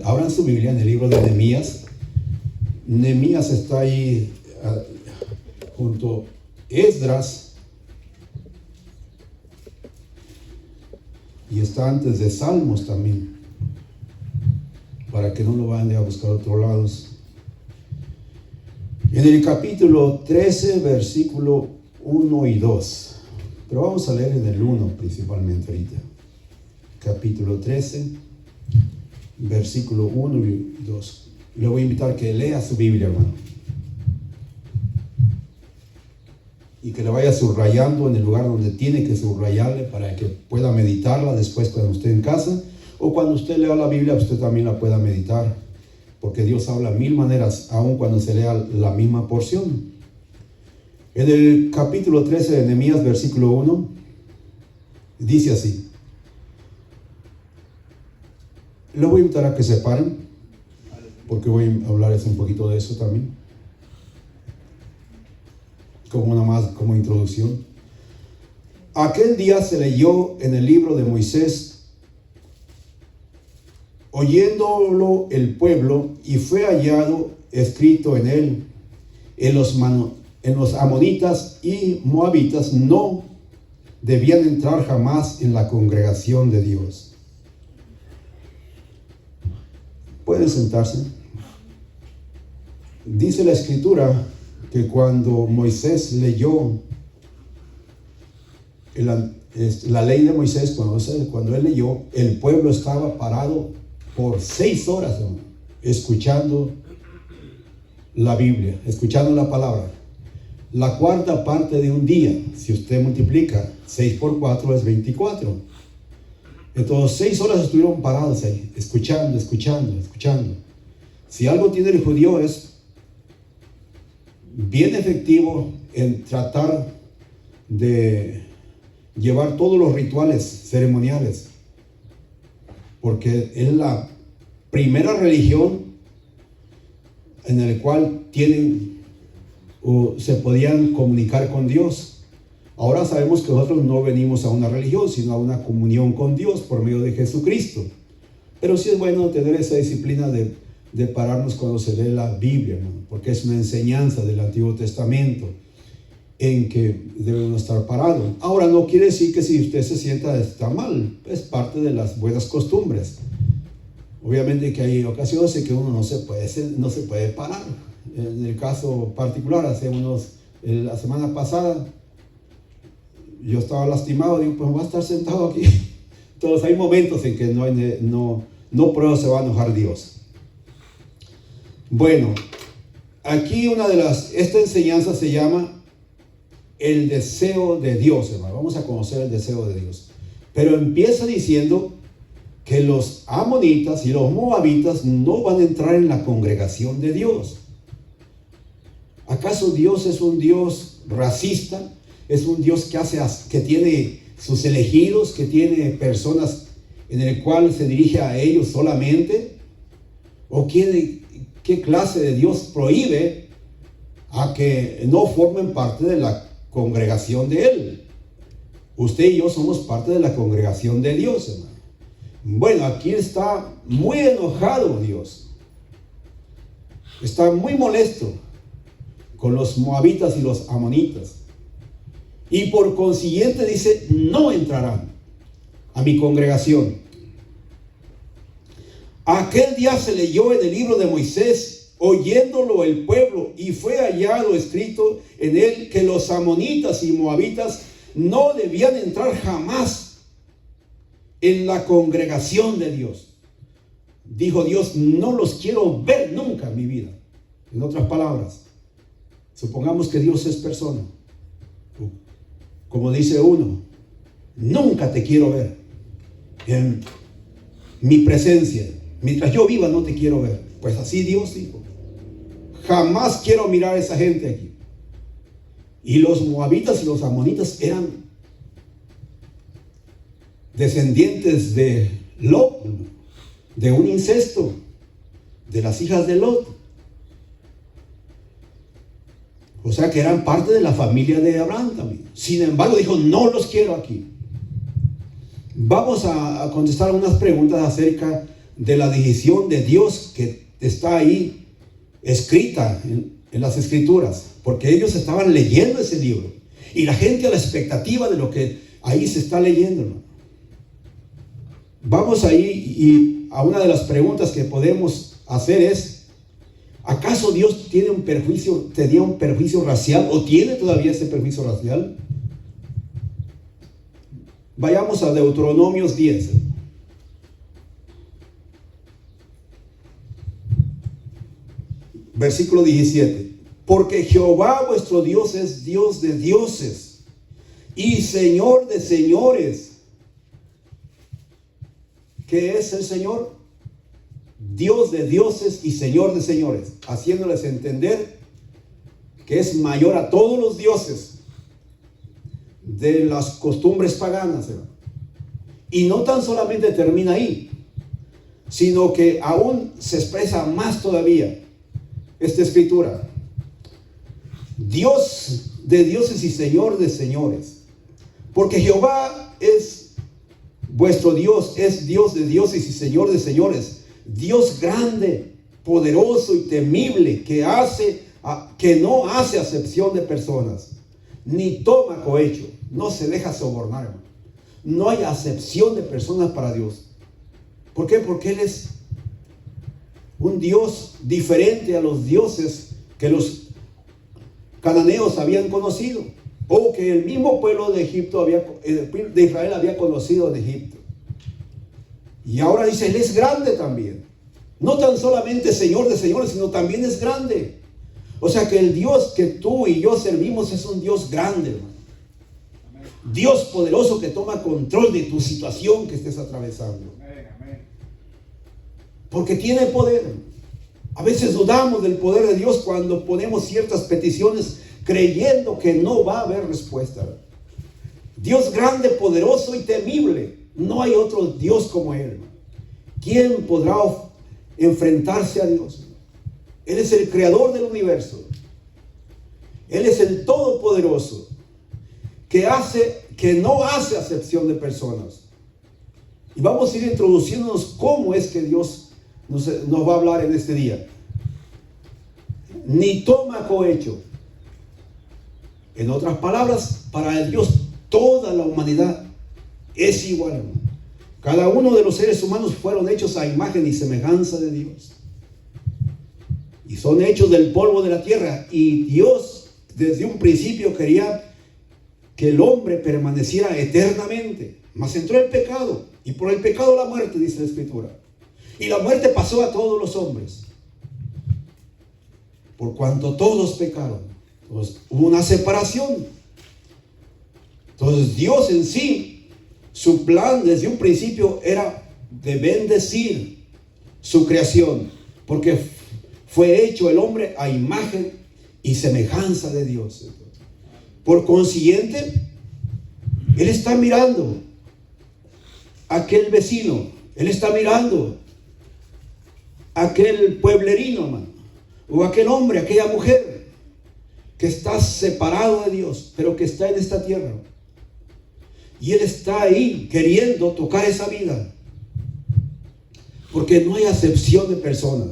Abran su Biblia en el libro de Nehemías. Nehemías está ahí junto a Esdras. Y está antes de Salmos también, para que no lo vayan a buscar a otros lados. En el capítulo 13, versículo 1 y 2. Pero vamos a leer en el 1 principalmente ahorita. Capítulo 13, versículo 1 y 2. Le voy a invitar a que lea su Biblia, hermano. Y que le vaya subrayando en el lugar donde tiene que subrayarle para que pueda meditarla después cuando esté en casa. O cuando usted lea la Biblia, usted también la pueda meditar. Porque Dios habla de mil maneras, aun cuando se lea la misma porción. En el capítulo 13 de Nehemías, versículo 1, dice así. Le voy a invitar a que se paren, porque voy a hablarles un poquito de eso también. Como introducción. Aquel día se leyó en el libro de Moisés, oyéndolo el pueblo, y fue hallado escrito en él, en los amonitas y moabitas no debían entrar jamás en la congregación de Dios. Pueden sentarse. Dice la escritura que cuando Moisés leyó la ley de Moisés, cuando él leyó, el pueblo estaba parado por 6 horas, escuchando la Biblia, escuchando la palabra. La cuarta parte de un día, si usted multiplica 6 por 4 es 24. Entonces 6 horas estuvieron parados ahí, escuchando. Si algo tiene el judío es bien efectivo en tratar de llevar todos los rituales ceremoniales, porque es la primera religión en la cual se podían comunicar con Dios. Ahora sabemos que nosotros no venimos a una religión, sino a una comunión con Dios por medio de Jesucristo. Pero sí es bueno tener esa disciplina de pararnos cuando se lee la Biblia, ¿no? Porque es una enseñanza del Antiguo Testamento en que debemos estar parados. Ahora no quiere decir que si usted se sienta está mal, es parte de las buenas costumbres. Obviamente que hay ocasiones en que uno no se puede parar. En el caso particular, la semana pasada, yo estaba lastimado, digo, pues voy a estar sentado aquí. Entonces hay momentos en que no pruebo se va a enojar Dios. Bueno, aquí esta enseñanza se llama el deseo de Dios, hermano. Vamos a conocer el deseo de Dios. Pero empieza diciendo que los amonitas y los moabitas no van a entrar en la congregación de Dios. ¿Acaso Dios es un Dios racista? ¿Es un Dios que tiene sus elegidos, que tiene personas en el cual se dirige a ellos solamente? ¿O qué clase de Dios prohíbe a que no formen parte de la congregación de Él? Usted y yo somos parte de la congregación de Dios, hermano. Bueno, aquí está muy enojado Dios. Está muy molesto con los moabitas y los amonitas. Y por consiguiente dice, no entrarán a mi congregación. Aquel día se leyó en el libro de Moisés, oyéndolo el pueblo, y fue hallado escrito en él que los amonitas y moabitas no debían entrar jamás en la congregación de Dios. Dijo Dios, no los quiero ver nunca en mi vida. En otras palabras, supongamos que Dios es persona. Como dice uno, nunca te quiero ver en mi presencia. Mientras yo viva no te quiero ver. Pues así Dios dijo, jamás quiero mirar a esa gente aquí. Y los moabitas y los amonitas eran descendientes de Lot, de un incesto, de las hijas de Lot. O sea que eran parte de la familia de Abraham también. Sin embargo dijo, no los quiero aquí. Vamos a contestar unas preguntas acerca de la decisión de Dios que está ahí escrita en las Escrituras, porque ellos estaban leyendo ese libro y la gente a la expectativa de lo que ahí se está leyendo, ¿no? Vamos ahí y a una de las preguntas que podemos hacer es: ¿acaso Dios tenía un perjuicio racial o tiene todavía ese perjuicio racial? Vayamos a Deuteronomios 10. Versículo 17. Porque Jehová vuestro Dios es Dios de dioses y Señor de señores. ¿Qué es el Señor? Dios de dioses y Señor de señores, haciéndoles entender que es mayor a todos los dioses de las costumbres paganas, ¿verdad? Y no tan solamente termina ahí, sino que aún se expresa más todavía esta escritura: Dios de dioses y Señor de señores. Porque Jehová es vuestro Dios, es Dios de dioses y Señor de señores, Dios grande, poderoso y temible, que no hace acepción de personas, ni toma cohecho, no se deja sobornar, hermano. No hay acepción de personas para Dios. ¿Por qué? Porque Él es un Dios diferente a los dioses que los cananeos habían conocido, o que el mismo pueblo de Israel había conocido en Egipto. Y ahora dice, Él es grande también. No tan solamente Señor de señores, sino también es grande. O sea que el Dios que tú y yo servimos es un Dios grande, hermano. Dios poderoso que toma control de tu situación que estés atravesando. Porque tiene poder. A veces dudamos del poder de Dios cuando ponemos ciertas peticiones creyendo que no va a haber respuesta. Dios grande, poderoso y temible. No hay otro Dios como Él. ¿Quién podrá enfrentarse a Dios? Él es el creador del universo. Él es el todopoderoso que no hace acepción de personas. Y vamos a ir introduciéndonos cómo es que Dios nos va a hablar en este día. Ni toma cohecho. En otras palabras, para Dios toda la humanidad es igual. Cada uno de los seres humanos fueron hechos a imagen y semejanza de Dios. Y son hechos del polvo de la tierra. Y Dios desde un principio quería que el hombre permaneciera eternamente. Mas entró el pecado. Y por el pecado la muerte, dice la Escritura. Y la muerte pasó a todos los hombres. Por cuanto todos pecaron. Entonces, hubo una separación. Entonces Dios en sí, su plan desde un principio era de bendecir su creación. Porque fue hecho el hombre a imagen y semejanza de Dios. Por consiguiente, Él está mirando a aquel vecino. Él está mirando a aquel pueblerino, hermano, o aquel hombre, aquella mujer que está separado de Dios, pero que está en esta tierra. Y Él está ahí queriendo tocar esa vida. Porque no hay acepción de personas.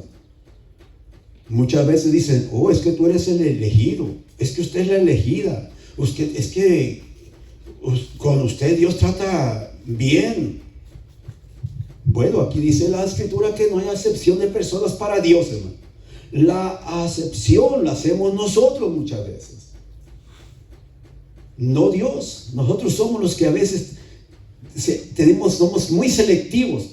Muchas veces dicen, oh, es que tú eres el elegido, es que usted es la elegida, es que con usted Dios trata bien. Bueno, aquí dice la Escritura que no hay acepción de personas para Dios, hermano. La acepción la hacemos nosotros muchas veces, no Dios. Nosotros somos los que a veces somos muy selectivos.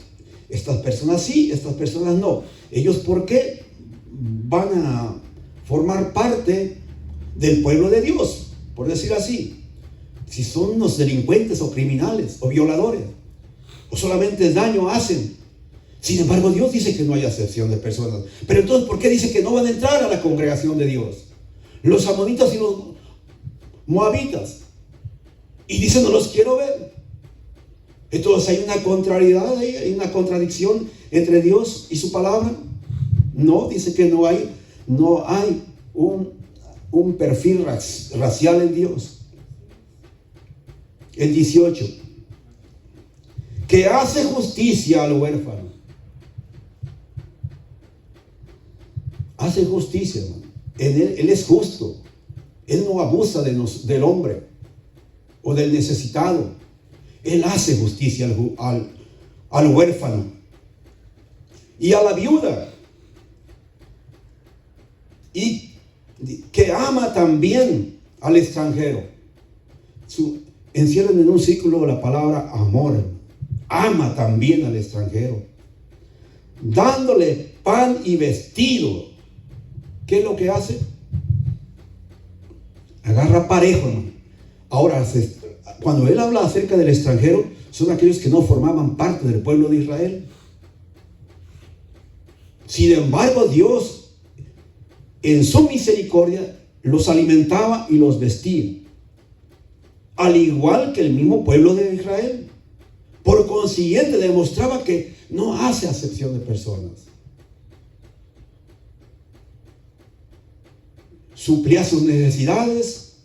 Estas personas sí, estas personas no. Ellos, ¿por qué van a formar parte del pueblo de Dios? Por decir así, si son unos delincuentes o criminales o violadores, o solamente daño hacen. Sin embargo, Dios dice que no hay acepción de personas. Pero entonces, ¿por qué dice que no van a entrar a la congregación de Dios? Los amonitas y los moabitas. Y dice, no los quiero ver. Entonces, ¿hay una contrariedad ahí? ¿Hay una contradicción entre Dios y su palabra? No, dice que no hay un perfil racial en Dios. El 18. Que hace justicia al huérfano hace justicia, hermano. Él es justo. Él no abusa del hombre o del necesitado. Él hace justicia al huérfano y a la viuda. Y que ama también al extranjero. Encierran en un círculo la palabra amor. Ama también al extranjero, dándole pan y vestido. ¿Qué es lo que hace? Agarra parejo, ¿no? Ahora, cuando él habla acerca del extranjero, son aquellos que no formaban parte del pueblo de Israel. Sin embargo, Dios, en su misericordia, los alimentaba y los vestía, al igual que el mismo pueblo de Israel. Por consiguiente, demostraba que no hace acepción de personas. Suplía sus necesidades,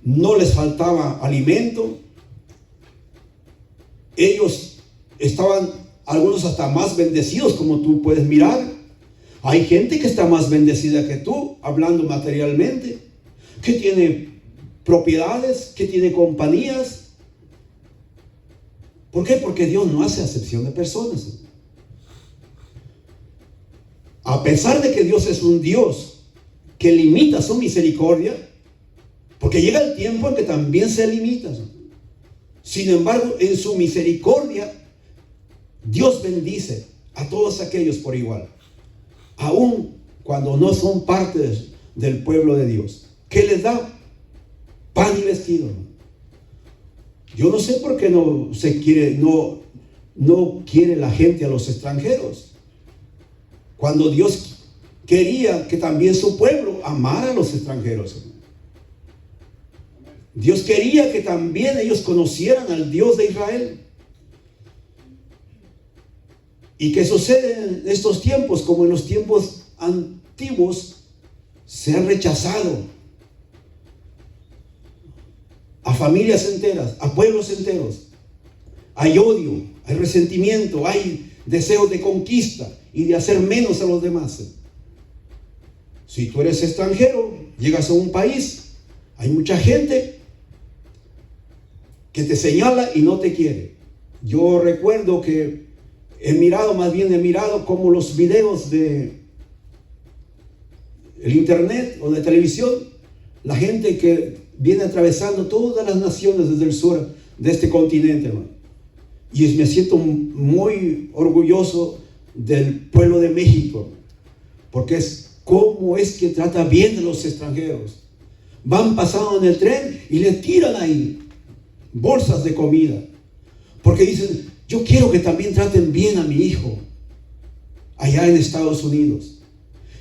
no les faltaba alimento. Ellos estaban, algunos hasta más bendecidos, como tú puedes mirar. Hay gente que está más bendecida que tú, hablando materialmente, que tiene propiedades, que tiene compañías. ¿Por qué? Porque Dios no hace acepción de personas. A pesar de que Dios es un Dios que limita su misericordia, porque llega el tiempo en que también se limita. Sin embargo, en su misericordia, Dios bendice a todos aquellos por igual, aun cuando no son parte del pueblo de Dios. ¿Qué les da? Pan y vestido. Yo no sé por qué no quiere la gente a los extranjeros, cuando Dios quería que también su pueblo amara a los extranjeros. Dios quería que también ellos conocieran al Dios de Israel. ¿Y qué sucede en estos tiempos? Como en los tiempos antiguos, se han rechazado a familias enteras, a pueblos enteros. Hay odio, hay resentimiento, hay deseos de conquista y de hacer menos a los demás. Si tú eres extranjero, llegas a un país, hay mucha gente que te señala y no te quiere. Yo recuerdo que he mirado como los videos de el internet o de televisión, la gente que viene atravesando todas las naciones desde el sur de este continente, hermano. Y me siento muy orgulloso del pueblo de México, porque es cómo es que trata bien de los extranjeros. Van pasando en el tren y le tiran ahí bolsas de comida, porque dicen: yo quiero que también traten bien a mi hijo allá en Estados Unidos.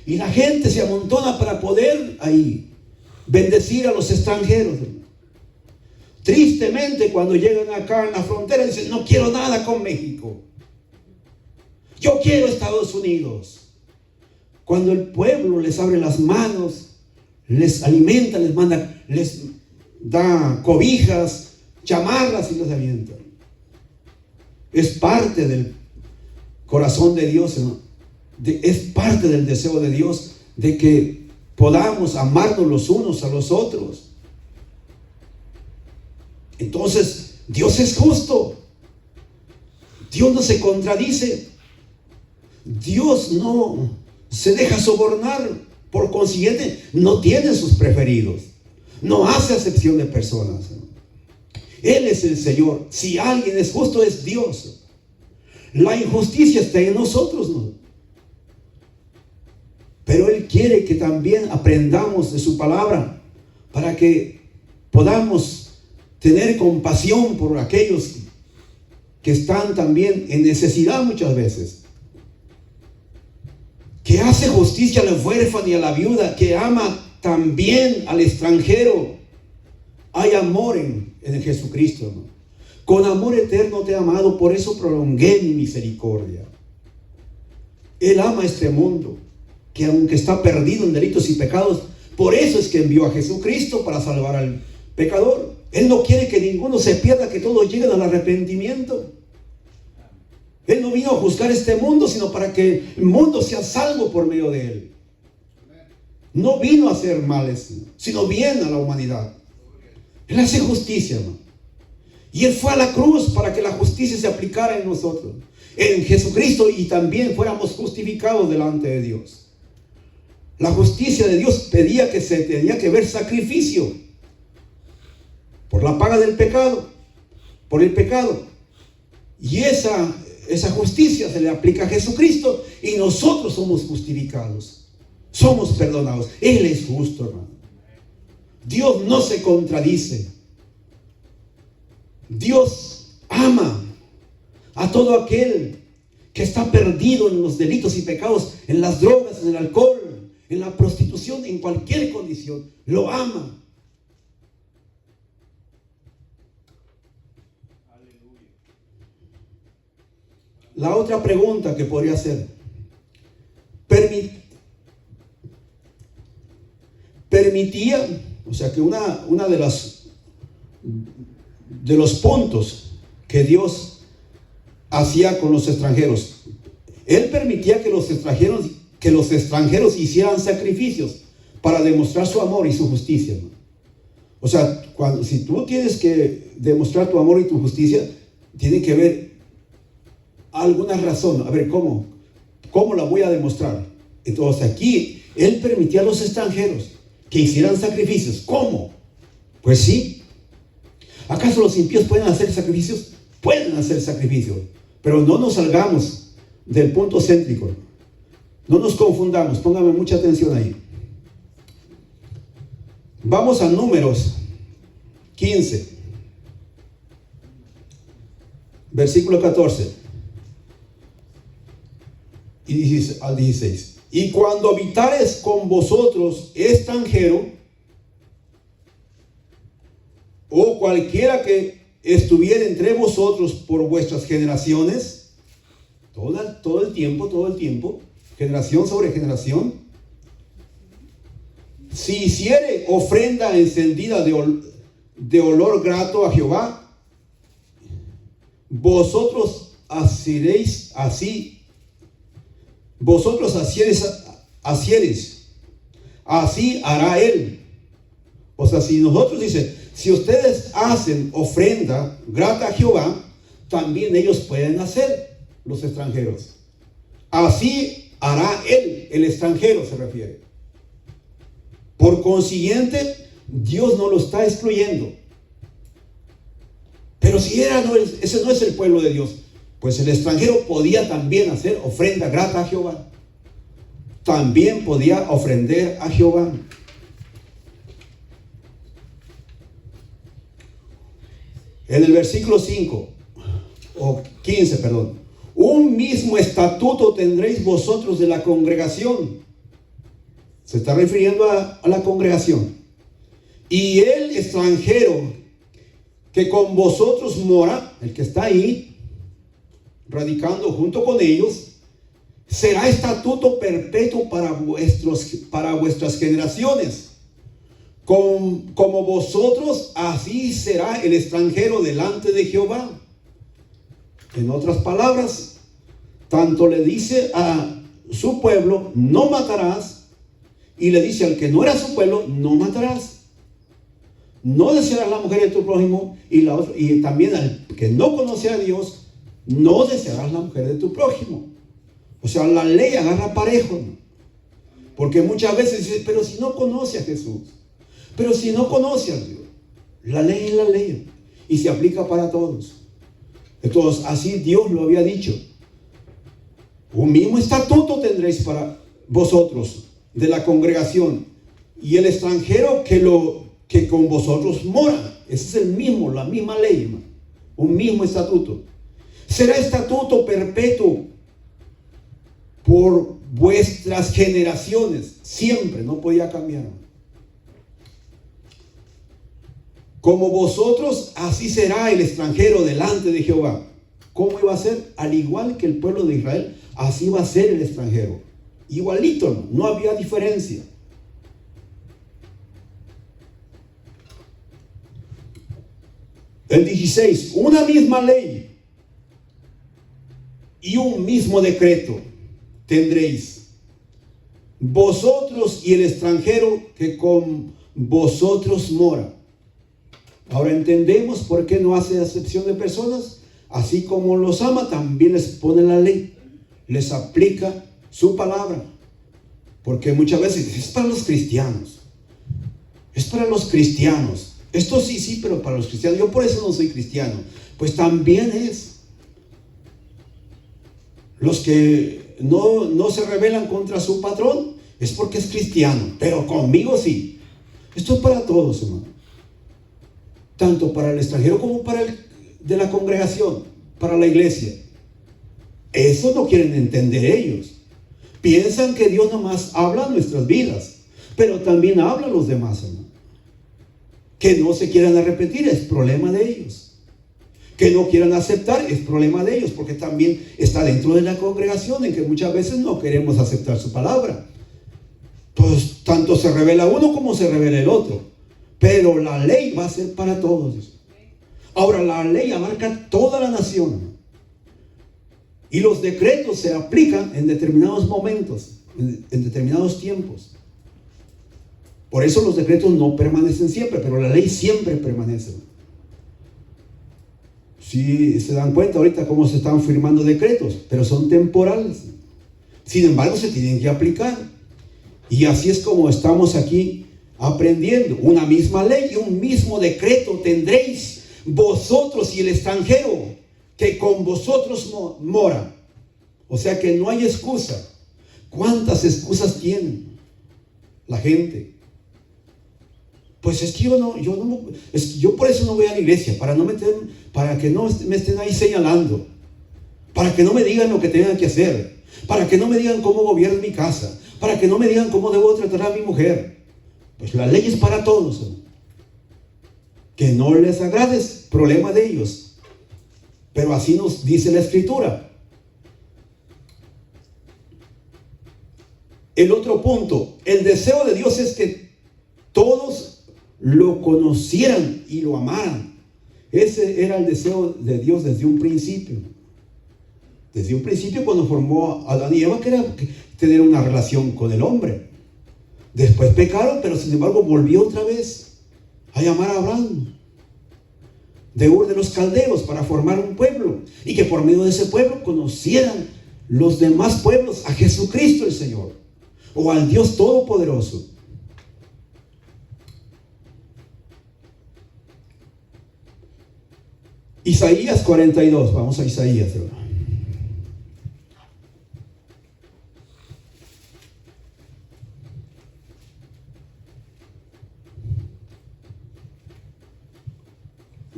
Y la gente se amontona para poder ahí bendecir a los extranjeros. Tristemente, cuando llegan acá en la frontera, dicen: no quiero nada con México, yo quiero Estados Unidos. Cuando el pueblo les abre las manos, les alimenta, les da cobijas, chamarras y los avienta. Es parte del corazón de Dios, ¿no? Es parte del deseo de Dios de que podamos amarnos los unos a los otros. Entonces, Dios es justo. Dios no se contradice. Dios no se deja sobornar. Por consiguiente, no tiene sus preferidos. No hace acepción de personas. Él es el Señor. Si alguien es justo, es Dios. La injusticia está en nosotros, ¿no? Pero Él quiere que también aprendamos de su palabra, para que podamos tener compasión por aquellos que están también en necesidad muchas veces. Que hace justicia al huérfano y a la viuda, que ama también al extranjero. Hay amor en Jesucristo, ¿no? Con amor eterno te he amado, por eso prolongué mi misericordia. Él ama este mundo, que aunque está perdido en delitos y pecados, por eso es que envió a Jesucristo para salvar al pecador. Él no quiere que ninguno se pierda, que todos lleguen al arrepentimiento. Él no vino a juzgar este mundo, sino para que el mundo sea salvo por medio de Él. No vino a hacer males, sino bien a la humanidad. Él hace justicia, hermano. Y Él fue a la cruz para que la justicia se aplicara en nosotros, en Jesucristo, y también fuéramos justificados delante de Dios. La justicia de Dios pedía que se tenía que ver sacrificio por la paga del pecado, por el pecado. Y esa justicia se le aplica a Jesucristo y nosotros somos justificados, somos perdonados. Él es justo, hermano. Dios no se contradice. Dios ama a todo aquel que está perdido en los delitos y pecados, en las drogas, en el alcohol, en la prostitución, en cualquier condición. Lo ama. La otra pregunta que podría hacer: permitía, o sea, que una de los puntos que Dios hacía con los extranjeros, Él permitía que los extranjeros hicieran sacrificios para demostrar su amor y su justicia, ¿no? O sea, si tú tienes que demostrar tu amor y tu justicia, tiene que haber alguna razón. A ver, ¿cómo la voy a demostrar? Entonces aquí Él permitía a los extranjeros que hicieran sacrificios. ¿Cómo? Pues sí. ¿Acaso los impíos pueden hacer sacrificios? Pueden hacer sacrificios, pero no nos salgamos del punto céntrico. No nos confundamos. Póngame mucha atención ahí. Vamos a Números 15, versículo 14 y al 16. Y cuando habitares con vosotros extranjero, o cualquiera que estuviera entre vosotros por vuestras generaciones, todo el tiempo, generación sobre generación, si hiciere ofrenda encendida de olor grato a Jehová, vosotros asiereis, así hará Él. O sea, si ustedes hacen ofrenda grata a Jehová, también ellos pueden hacer, los extranjeros. Así hará Él, el extranjero se refiere. Por consiguiente, Dios no lo está excluyendo. Pero si ese no es el pueblo de Dios, pues el extranjero podía también hacer ofrenda grata a Jehová. También podía ofrender a Jehová. En el versículo 15, un mismo estatuto tendréis vosotros de la congregación. Se está refiriendo a la congregación. Y el extranjero que con vosotros mora, el que está ahí, radicando junto con ellos, será estatuto perpetuo para vuestras generaciones. Como vosotros, así será el extranjero delante de Jehová. En otras palabras, tanto le dice a su pueblo, no matarás, y le dice al que no era su pueblo, no matarás. No desearás la mujer de tu prójimo, y también al que no conoce a Dios, no desearás la mujer de tu prójimo. O sea, la ley agarra parejo, ¿no? Porque muchas veces dice, pero si no conoce a Jesús, pero si no conoce a Dios, la ley es la ley y se aplica para todos. Entonces, así Dios lo había dicho. Un mismo estatuto tendréis para vosotros de la congregación, y el extranjero que con vosotros mora. Ese es la misma ley, hermano. Un mismo estatuto. Será estatuto perpetuo por vuestras generaciones. Siempre, no podía cambiar. Como vosotros, así será el extranjero delante de Jehová. ¿Cómo iba a ser? Al igual que el pueblo de Israel, así va a ser el extranjero. Igualito, no había diferencia. El 16, una misma ley y un mismo decreto tendréis, vosotros y el extranjero que con vosotros mora. Ahora entendemos por qué no hace acepción de personas. Así como los ama, también les pone la ley, les aplica su palabra. Porque muchas veces es para los cristianos, es para los cristianos. Esto sí, pero para los cristianos. Yo por eso no soy cristiano. Pues también es. Los que no se rebelan contra su patrón es porque es cristiano, pero conmigo sí. Esto es para todos, hermano. Tanto para el extranjero como para el de la congregación, para la iglesia. Eso no quieren entender ellos. Piensan que Dios nomás habla en nuestras vidas, pero también habla a los demás, hermano. Que no se quieran arrepentir es problema de ellos. Que no quieran aceptar es problema de ellos, porque también está dentro de la congregación en que muchas veces no queremos aceptar su palabra. Pues tanto se revela uno como se revela el otro, pero la ley va a ser para todos. Ahora, la ley abarca toda la nación y los decretos se aplican en determinados momentos, en determinados tiempos. Por eso los decretos no permanecen siempre, pero la ley siempre permanece. Si se dan cuenta ahorita cómo se están firmando decretos, pero son temporales. Sin embargo, se tienen que aplicar. Y así es como estamos aquí aprendiendo. Una misma ley y un mismo decreto tendréis vosotros y el extranjero que con vosotros mora. O sea que no hay excusa. ¿Cuántas excusas tienen la gente? Pues es que yo por eso no voy a la iglesia, para que no me estén ahí señalando, para que no me digan lo que tengan que hacer, para que no me digan cómo gobierno mi casa, para que no me digan cómo debo tratar a mi mujer. Pues la ley es para todos, ¿no? Que no les agrades, problema de ellos. Pero así nos dice la Escritura. El otro punto, el deseo de Dios es que todos lo conocieran y lo amaran. Ese era el deseo de Dios desde un principio. Desde un principio, cuando formó a Adán y Eva, que era tener una relación con el hombre. Después pecaron, pero sin embargo volvió otra vez a llamar a Abraham de Ur de los Caldeos para formar un pueblo, y que por medio de ese pueblo conocieran los demás pueblos a Jesucristo el Señor, o al Dios Todopoderoso. Isaías 42, vamos a Isaías, hermano.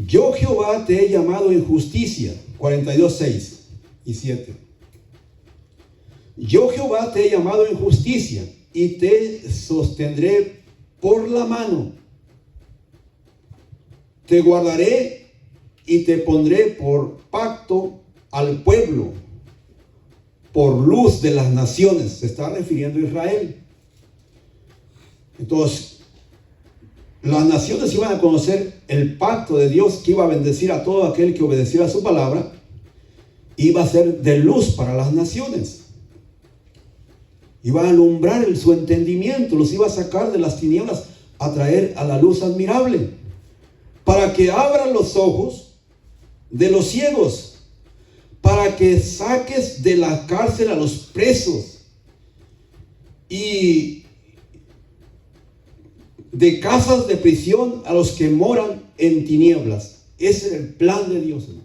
Yo Jehová te he llamado en justicia, 42, 6 y 7. Yo Jehová te he llamado en justicia y te sostendré por la mano. Te guardaré y te pondré por pacto al pueblo, por luz de las naciones. Se está refiriendo a Israel. Entonces, las naciones iban a conocer el pacto de Dios, que iba a bendecir a todo aquel que obedeciera a su palabra. Iba a ser de luz para las naciones. Iba a alumbrar su entendimiento, los iba a sacar de las tinieblas, a traer a la luz admirable, para que abran los ojos de los ciegos, para que saques de la cárcel a los presos y de casas de prisión a los que moran en tinieblas. Ese es el plan de Dios, ¿no?,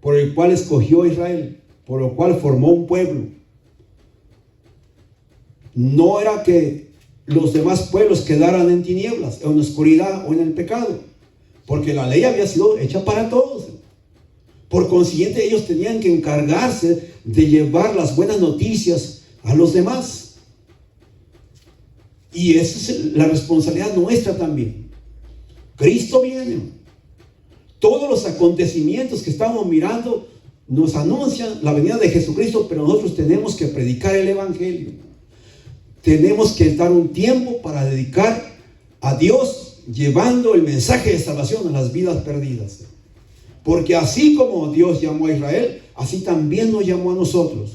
por el cual escogió a Israel, por lo cual formó un pueblo. No era que los demás pueblos quedaran en tinieblas, en oscuridad o en el pecado, porque la ley había sido hecha para todos. Por consiguiente, ellos tenían que encargarse de llevar las buenas noticias a los demás. Y esa es la responsabilidad nuestra también. Cristo viene. Todos los acontecimientos que estamos mirando nos anuncian la venida de Jesucristo, pero nosotros tenemos que predicar el Evangelio. Tenemos que dar un tiempo para dedicar a Dios, llevando el mensaje de salvación a las vidas perdidas. Porque así como Dios llamó a Israel, así también nos llamó a nosotros.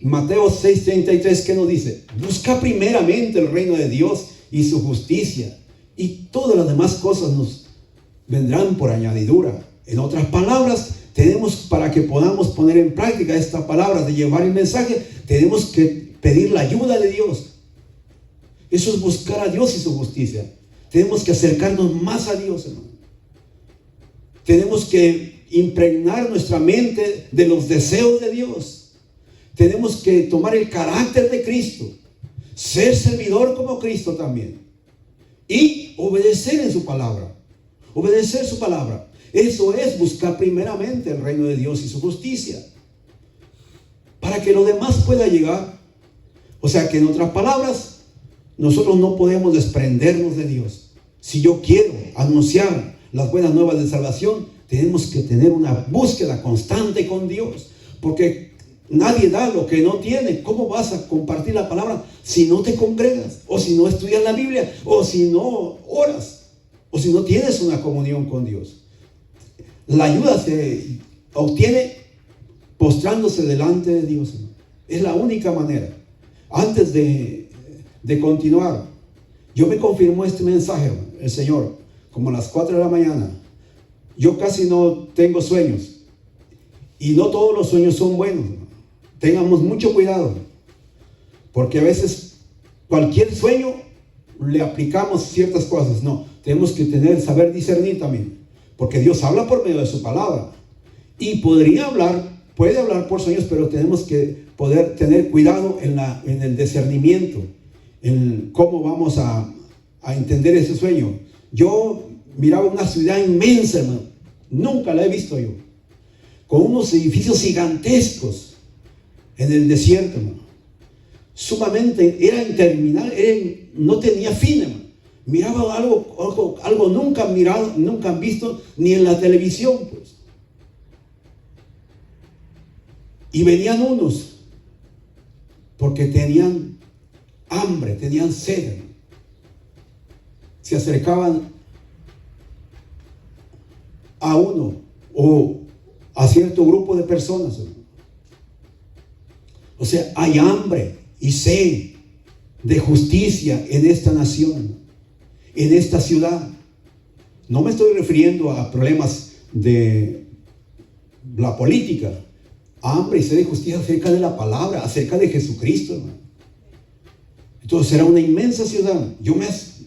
Mateo 6:33, ¿qué nos dice? Busca primeramente el reino de Dios y su justicia, y todas las demás cosas nos vendrán por añadidura. En otras palabras, para que podamos poner en práctica esta palabra de llevar el mensaje, tenemos que pedir la ayuda de Dios. Eso es buscar a Dios y su justicia. Tenemos que acercarnos más a Dios, hermano. Tenemos que impregnar nuestra mente de los deseos de Dios. Tenemos que tomar el carácter de Cristo, ser servidor como Cristo también, y obedecer en su palabra. Obedecer su palabra. Eso es buscar primeramente el reino de Dios y su justicia, para que lo demás pueda llegar. O sea que, en otras palabras, nosotros no podemos desprendernos de Dios. Si yo quiero anunciar las buenas nuevas de salvación, tenemos que tener una búsqueda constante con Dios, porque nadie da lo que no tiene. ¿Cómo vas a compartir la palabra si no te congregas, o si no estudias la Biblia, o si no oras, o si no tienes una comunión con Dios? La ayuda se obtiene postrándose delante de Dios. Es la única manera. Antes de continuar, yo me confirmó este mensaje, el Señor, como a las 4 de la mañana. Yo casi no tengo sueños, y no todos los sueños son buenos. Tengamos mucho cuidado, porque a veces cualquier sueño le aplicamos ciertas cosas. No, tenemos que saber discernir también, porque Dios habla por medio de su palabra, y puede hablar por sueños, pero tenemos que poder tener cuidado en el discernimiento, en cómo vamos a entender ese sueño. Yo miraba una ciudad inmensa, hermano, nunca la he visto yo, con unos edificios gigantescos en el desierto, hermano. Sumamente, era interminable, no tenía fin, hermano. Miraba algo nunca mirado, nunca visto, ni en la televisión, pues. Y venían unos, porque tenían hambre, tenían sed, hermano. Se acercaban a uno o a cierto grupo de personas, hermano. O sea, hay hambre y sed de justicia en esta nación, en esta ciudad. No me estoy refiriendo a problemas de la política. Hambre y sed de justicia acerca de la palabra, acerca de Jesucristo, hermano. Entonces era una inmensa ciudad. Yo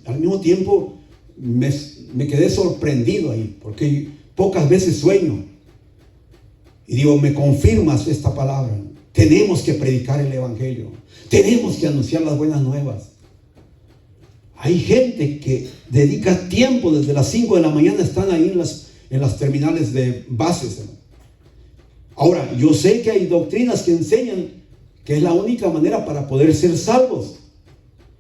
al mismo tiempo me quedé sorprendido ahí, porque pocas veces sueño y digo, me confirmas esta palabra. Tenemos que predicar el evangelio, tenemos que anunciar las buenas nuevas. Hay gente que dedica tiempo desde las 5 de la mañana, están ahí en las terminales de bases, hermano. Ahora, yo sé que hay doctrinas que enseñan que es la única manera para poder ser salvos.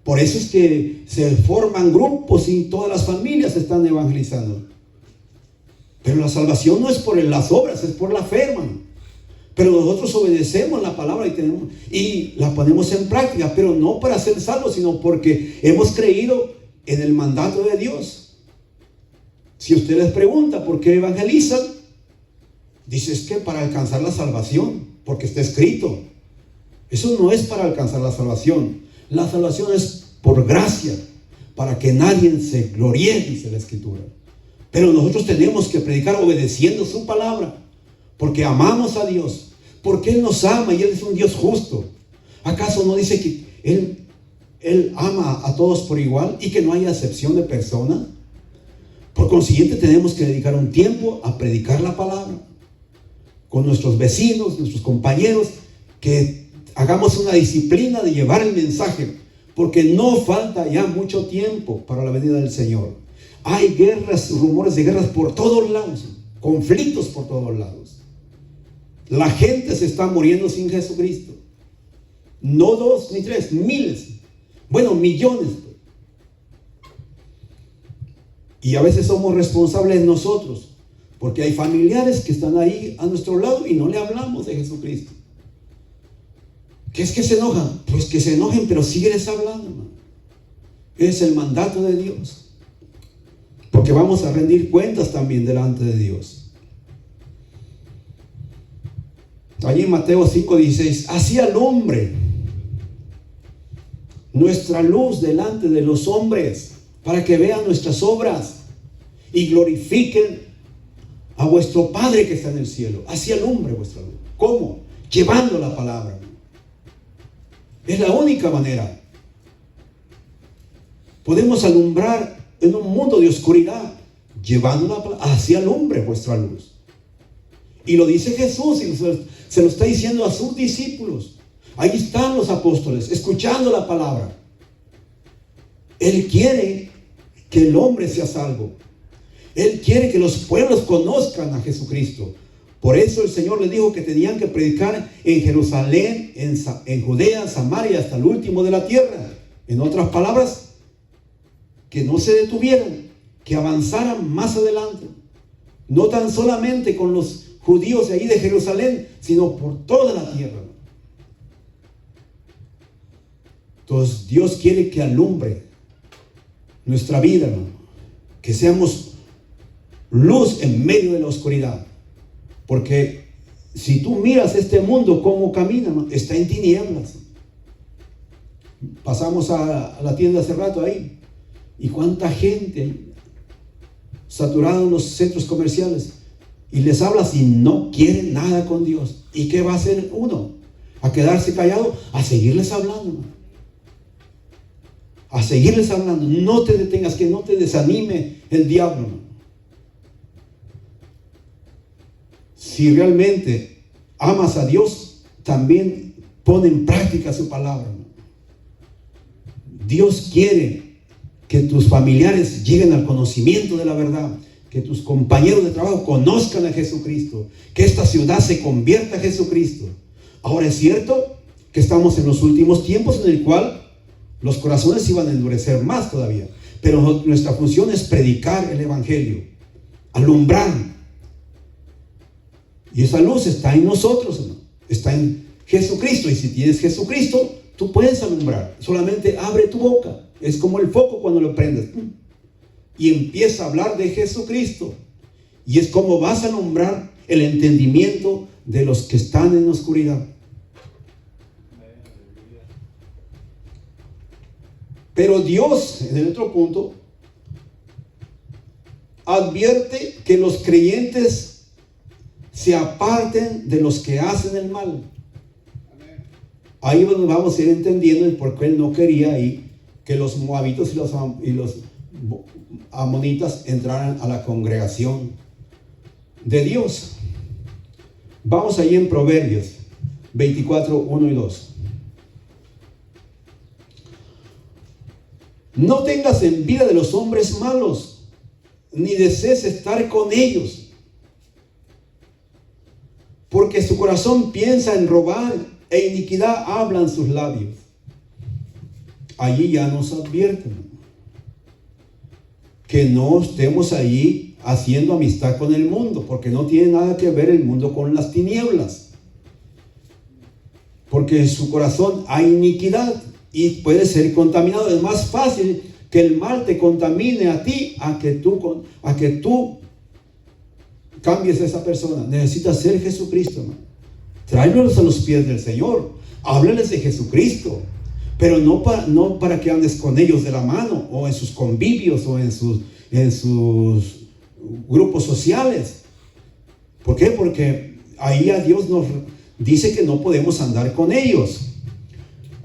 Por eso es que se forman grupos y todas las familias están evangelizando. Pero la salvación no es por las obras, es por la fe, hermano. Pero nosotros obedecemos la palabra y la ponemos en práctica, pero no para ser salvos, sino porque hemos creído en el mandato de Dios. Si usted les pregunta por qué evangelizan, dice, es que para alcanzar la salvación, porque está escrito. Eso no es para alcanzar la salvación. La salvación es por gracia, para que nadie se gloríe, dice la Escritura. Pero nosotros tenemos que predicar obedeciendo su palabra, porque amamos a Dios, porque Él nos ama y Él es un Dios justo. ¿Acaso no dice que Él ama a todos por igual y que no haya excepción de personas? Por consiguiente, tenemos que dedicar un tiempo a predicar la palabra con nuestros vecinos, nuestros compañeros, que hagamos una disciplina de llevar el mensaje, porque no falta ya mucho tiempo para la venida del Señor. Hay guerras, rumores de guerras por todos lados, conflictos por todos lados. La gente se está muriendo sin Jesucristo. No 2 ni 3, miles. Bueno, millones. Y a veces somos responsables nosotros, porque hay familiares que están ahí a nuestro lado y no le hablamos de Jesucristo. ¿Qué es que se enojan? Pues que se enojen, pero sígueles hablando, hermano. Es el mandato de Dios. porque vamos a rendir cuentas también delante de Dios. Allí en Mateo 5:16, así alumbre nuestra luz delante de los hombres, para que vean nuestras obras y glorifiquen a vuestro Padre que está en el cielo. Así alumbre vuestra luz. ¿Cómo? Llevando la palabra. Es la única manera. Podemos alumbrar en un mundo de oscuridad, llevando la palabra. Así alumbre vuestra luz. Y lo dice Jesús, y se lo está diciendo a sus discípulos. Ahí están los apóstoles, escuchando la palabra. Él quiere que el hombre sea salvo. Él quiere que los pueblos conozcan a Jesucristo. Por eso el Señor les dijo que tenían que predicar en Jerusalén, en Judea, Samaria, hasta el último de la tierra. En otras palabras, que no se detuvieran, que avanzaran más adelante. No tan solamente con los judíos de ahí de Jerusalén, sino por toda la tierra. Entonces Dios quiere que alumbre nuestra vida, hermano. Que seamos luz en medio de la oscuridad. Porque si tú miras este mundo cómo camina, hermano, está en tinieblas. Pasamos a la tienda hace rato ahí, y cuánta gente saturada en los centros comerciales, y les hablas y no quieren nada con Dios. ¿Y qué va a hacer uno? A quedarse callado, a seguirles hablando, hermano. A seguirles hablando. No te detengas, que no te desanime el diablo, hermano. Si realmente amas a Dios, también pon en práctica su palabra, hermano. Dios quiere que tus familiares lleguen al conocimiento de la verdad, que tus compañeros de trabajo conozcan a Jesucristo, que esta ciudad se convierta a Jesucristo. Ahora es cierto que estamos en los últimos tiempos en el cual los corazones iban a endurecer más todavía, pero nuestra función es predicar el evangelio, alumbrar. Y esa luz está en nosotros, hermano. Está en Jesucristo. Y si tienes Jesucristo, tú puedes alumbrar. Solamente abre tu boca. Es como el foco cuando lo prendes. Y empieza a hablar de Jesucristo. Y es como vas a alumbrar el entendimiento de los que están en la oscuridad. Pero Dios, en el otro punto, advierte que los creyentes se aparten de los que hacen el mal. Ahí vamos a ir entendiendo el por qué él no quería ahí que los moabitos y los amonitas entraran a la congregación de Dios. Vamos ahí en Proverbios 24, 1 y 2. No tengas envidia de los hombres malos, ni desees estar con ellos, porque su corazón piensa en robar, e iniquidad hablan sus labios. Allí ya nos advierten que no estemos allí haciendo amistad con el mundo, porque no tiene nada que ver el mundo con las tinieblas, porque en su corazón hay iniquidad y puede ser contaminado. Es más fácil que el mal te contamine a ti a que tú cambies a esa persona. Necesitas ser Jesucristo, hermano. Tráelos a los pies del Señor, háblales de Jesucristo, pero no para que andes con ellos de la mano, o en sus convivios, o en sus grupos sociales. ¿Por qué? Porque ahí a Dios nos dice que no podemos andar con ellos.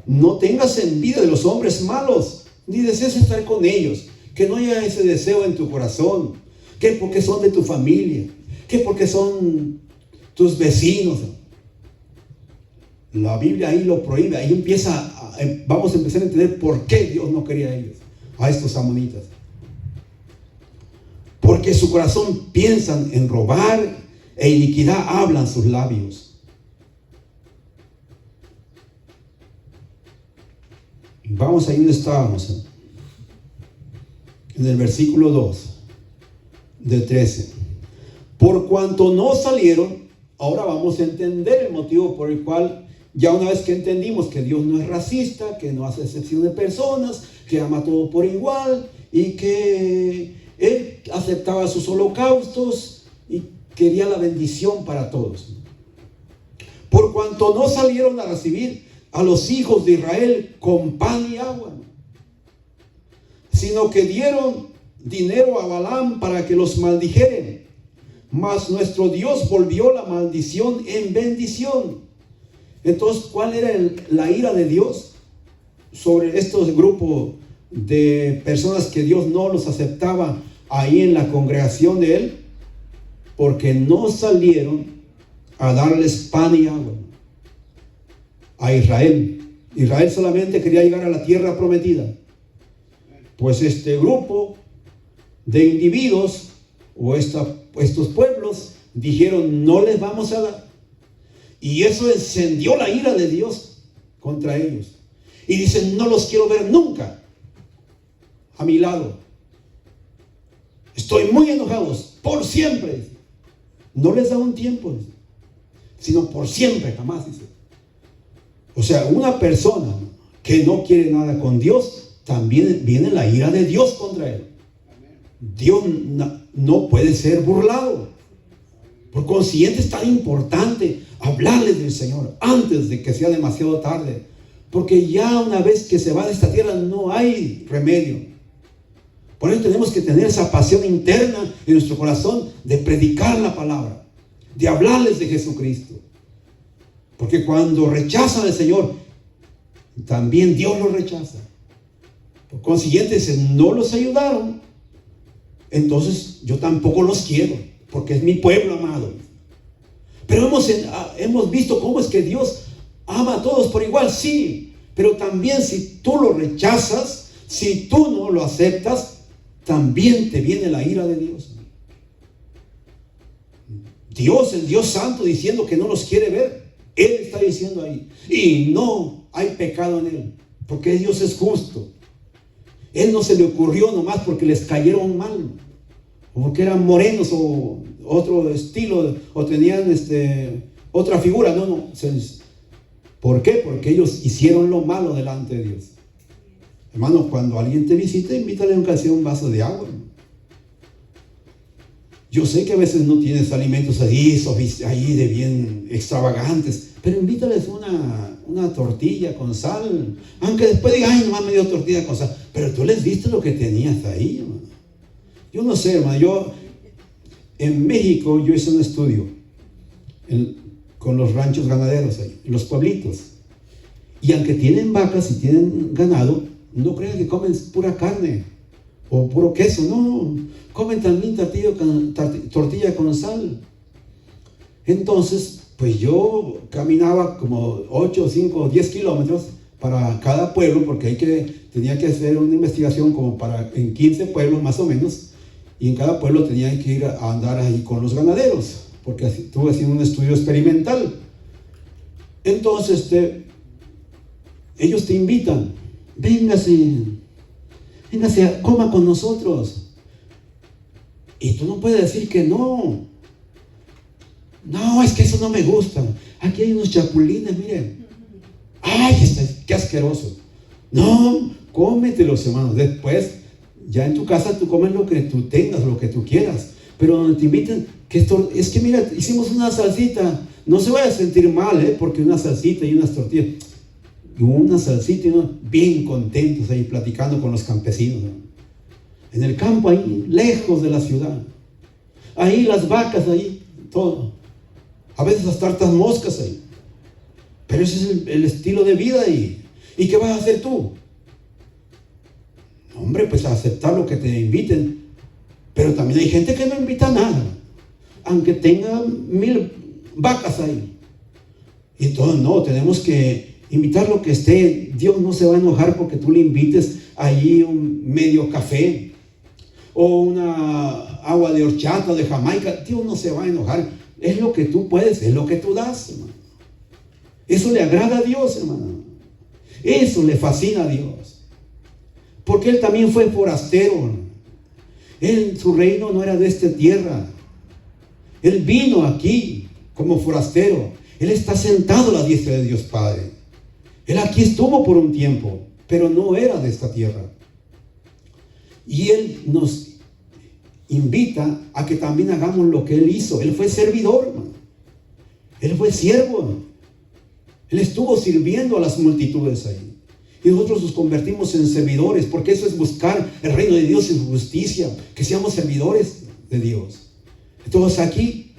No tengas envidia de los hombres malos, ni desees estar con ellos. Que no haya ese deseo en tu corazón. Que porque son de tu familia, que porque son tus vecinos. La Biblia ahí lo prohíbe. Ahí vamos a empezar a entender por qué Dios no quería a ellos, a estos amonitas. Porque su corazón piensan en robar, e iniquidad hablan sus labios. Vamos ahí donde estábamos, en el versículo 2 del 13. Por cuanto no salieron, ahora vamos a entender el motivo por el cual, ya una vez que entendimos que Dios no es racista, que no hace excepción de personas, que ama todo por igual, y que Él aceptaba sus holocaustos y quería la bendición para todos. Por cuanto no salieron a recibir a los hijos de Israel con pan y agua, sino que dieron dinero a Balaam para que los maldijeren. Mas nuestro Dios volvió la maldición en bendición. Entonces, ¿cuál era la ira de Dios sobre estos grupos de personas que Dios no los aceptaba ahí en la congregación de Él? Porque no salieron a darles pan y agua a Israel. Israel solamente quería llegar a la tierra prometida. Pues este grupo de individuos o estos pueblos dijeron: no les vamos a dar. Y eso encendió la ira de Dios contra ellos. Y dicen: no los quiero ver nunca a mi lado. Estoy muy enojados, por siempre. No les da un tiempo, sino por siempre, jamás, dice. O sea, una persona que no quiere nada con Dios, también viene la ira de Dios contra él. Dios no puede ser burlado. Por consiguiente, es tan importante hablarles del Señor antes de que sea demasiado tarde, porque ya una vez que se va de esta tierra no hay remedio. Por eso tenemos que tener esa pasión interna en nuestro corazón de predicar la palabra, de hablarles de Jesucristo. Porque cuando rechazan al Señor, también Dios los rechaza. Por consiguiente, si no los ayudaron, entonces yo tampoco los quiero, porque es mi pueblo amado. Pero hemos visto cómo es que Dios ama a todos por igual, sí. Pero también si tú lo rechazas, si tú no lo aceptas, también te viene la ira de Dios. Dios, el Dios Santo, diciendo que no los quiere ver. Él está diciendo ahí. Y no hay pecado en Él, porque Dios es justo. Él no se le ocurrió nomás porque les cayeron mal, o porque eran morenos o otro estilo, o tenían otra figura. No. ¿Por qué? Porque ellos hicieron lo malo delante de Dios. Hermano, cuando alguien te visite, invítale aunque sea un vaso de agua. Yo sé que a veces no tienes alimentos ahí de bien extravagantes, pero invítales una tortilla con sal. Aunque después diga: ay, nomás me dio tortilla con sal. Pero tú les diste lo que tenías ahí, hermano. Yo no sé, hermano. En México yo hice un estudio con los ranchos ganaderos ahí, en los pueblitos. Y aunque tienen vacas y tienen ganado, no crean que comen pura carne o puro queso. No, comen también tortilla con sal. Entonces, pues yo caminaba como 8, 5, 10 kilómetros para cada pueblo, porque tenía que hacer una investigación como en 15 pueblos más o menos, y en cada pueblo tenía que ir a andar ahí con los ganaderos, porque estuve haciendo un estudio experimental. Entonces, ellos te invitan: véngase, coma con nosotros. Y tú no puedes decir que no. No, es que eso no me gusta. Aquí hay unos chapulines, miren. Ay, qué asqueroso. No, cómetelos, hermanos. Después, ya en tu casa tú comes lo que tú tengas, lo que tú quieras. Pero donde te inviten, es que mira, hicimos una salsita. No se vaya a sentir mal, porque una salsita y unas tortillas. Y una salsita, bien contentos ahí platicando con los campesinos, ¿no? En el campo, ahí lejos de la ciudad. Ahí las vacas, ahí todo. A veces hasta hartas moscas ahí. Pero ese es el estilo de vida ahí. ¿Y qué vas a hacer tú? Hombre, pues a aceptar lo que te inviten. Pero también hay gente que no invita nada, aunque tenga 1000 vacas ahí. Y entonces no, tenemos que invitar lo que esté. Dios no se va a enojar porque tú le invites allí un medio café o una agua de horchata de Jamaica. Dios no se va a enojar. Es lo que tú puedes, es lo que tú das, hermano. Eso le agrada a Dios, hermano. Eso le fascina a Dios. Porque Él también fue forastero. Su reino no era de esta tierra. Él vino aquí como forastero. Él está sentado a la diestra de Dios Padre. Él aquí estuvo por un tiempo, pero no era de esta tierra. Y Él nos invita a que también hagamos lo que Él hizo. Él fue servidor, hermano. Él fue siervo. Él estuvo sirviendo a las multitudes ahí. Y nosotros nos convertimos en servidores, porque eso es buscar el reino de Dios en justicia, que seamos servidores de Dios. Entonces aquí,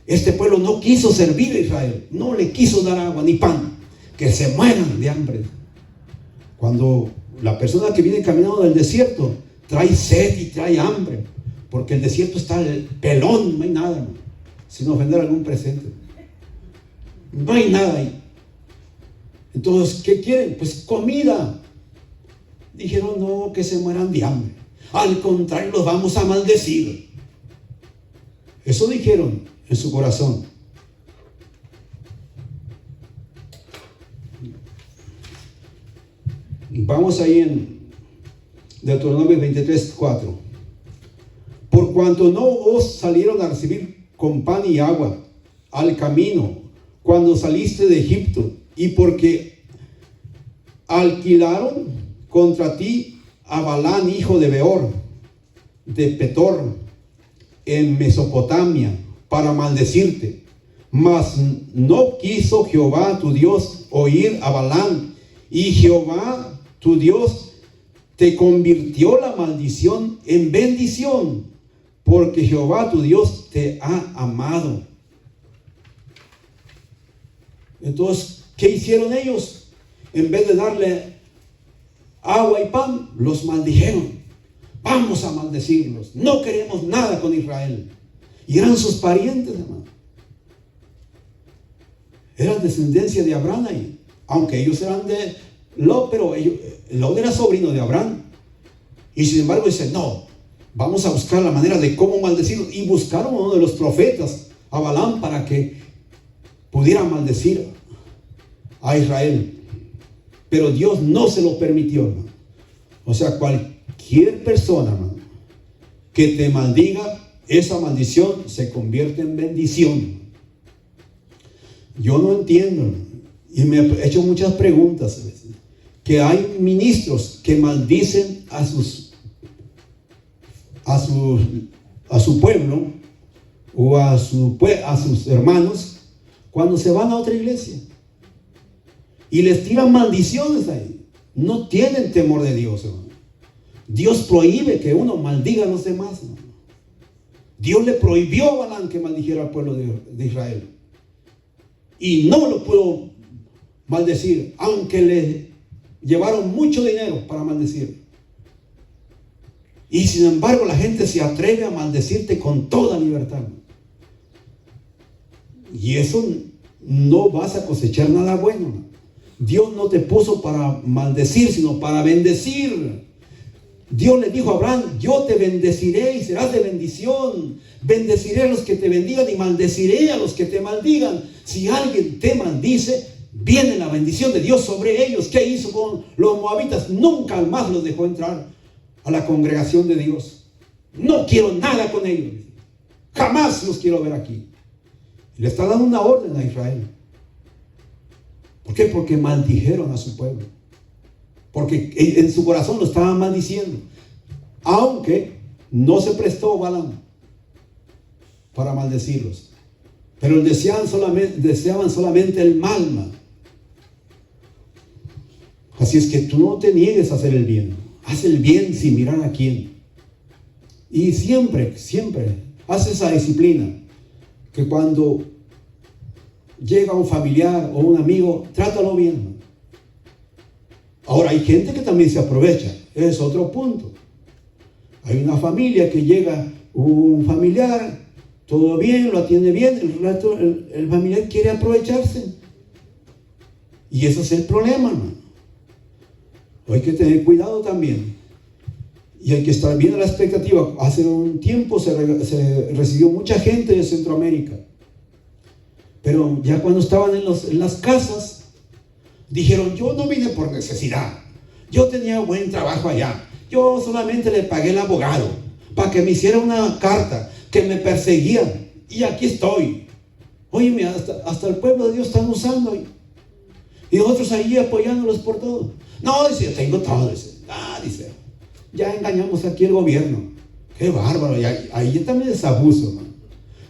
este pueblo no quiso servir a Israel, no le quiso dar agua ni pan, que se mueran de hambre. Cuando la persona que viene caminando del desierto trae sed y trae hambre, porque el desierto está pelón, no hay nada, hermano, sin ofender a algún presente. No hay nada ahí. Entonces, ¿qué quieren? Pues comida. Dijeron, no, que se mueran de hambre. Al contrario, los vamos a maldecir. Eso dijeron en su corazón. Vamos ahí en Deuteronomio 23:4. Por cuanto no os salieron a recibir con pan y agua al camino cuando saliste de Egipto, y porque alquilaron contra ti a Balán, hijo de Beor, de Petor, en Mesopotamia, para maldecirte. Mas no quiso Jehová tu Dios oír a Balán, y Jehová tu Dios te convirtió la maldición en bendición, porque Jehová tu Dios te ha amado. Entonces, ¿qué hicieron ellos? En vez de darle agua y pan, los maldijeron. Vamos a maldecirlos. No queremos nada con Israel. Y eran sus parientes, hermano. Eran descendencia de Abraham ahí. Aunque ellos eran de Lot, pero Lot era sobrino de Abraham. Y sin embargo dice, no, vamos a buscar la manera de cómo maldecirlos. Y buscaron a uno de los profetas, a Balaam, para que pudiera maldecir a Israel. Pero Dios no se lo permitió, hermano. O sea, cualquier persona, hermano, que te maldiga, esa maldición se convierte en bendición. Yo no entiendo, hermano, y me he hecho muchas preguntas a veces, que hay ministros que maldicen a su pueblo o a sus hermanos cuando se van a otra iglesia y les tiran maldiciones ahí. No tienen temor de Dios, hermano. Dios prohíbe que uno maldiga a los demás, hermano. Dios le prohibió a Balaam que maldijera al pueblo de Israel, y no lo pudo maldecir, aunque le llevaron mucho dinero para maldecir. Y sin embargo la gente se atreve a maldecirte con toda libertad. Y eso no vas a cosechar nada bueno. Dios no te puso para maldecir, sino para bendecir. Dios le dijo a Abraham, yo te bendeciré y serás de bendición. Bendeciré a los que te bendigan y maldeciré a los que te maldigan. Si alguien te maldice, viene la bendición de Dios sobre ellos. ¿Qué hizo con los moabitas? Nunca más los dejó entrar a la congregación de Dios. No quiero nada con ellos. Jamás los quiero ver aquí. Le está dando una orden a Israel. ¿Por qué? Porque maldijeron a su pueblo. Porque en su corazón lo estaban maldiciendo. Aunque no se prestó Balaam para maldecirlos. Pero deseaban solamente el mal, man. Así es que tú no te niegues a hacer el bien. Haz el bien sin mirar a quién. Y siempre haz esa disciplina. Que cuando llega un familiar o un amigo, trátalo bien, man. Ahora hay gente que también se aprovecha. Es otro punto. Hay una familia que llega un familiar, todo bien, lo atiende bien, el familiar quiere aprovecharse. Y ese es el problema, hermano. Hay que tener cuidado también. Y hay que estar bien a la expectativa. Hace un tiempo se recibió mucha gente de Centroamérica. Pero ya cuando estaban en las casas, dijeron, yo no vine por necesidad. Yo tenía buen trabajo allá. Yo solamente le pagué al abogado para que me hiciera una carta que me perseguían. Y aquí estoy. Óyeme, hasta el pueblo de Dios están usando ahí. Y otros ahí apoyándolos por todo. No, dice, yo tengo todo. Dice, dice, ya engañamos aquí el gobierno. Qué bárbaro, y ahí también es abuso, ¿no?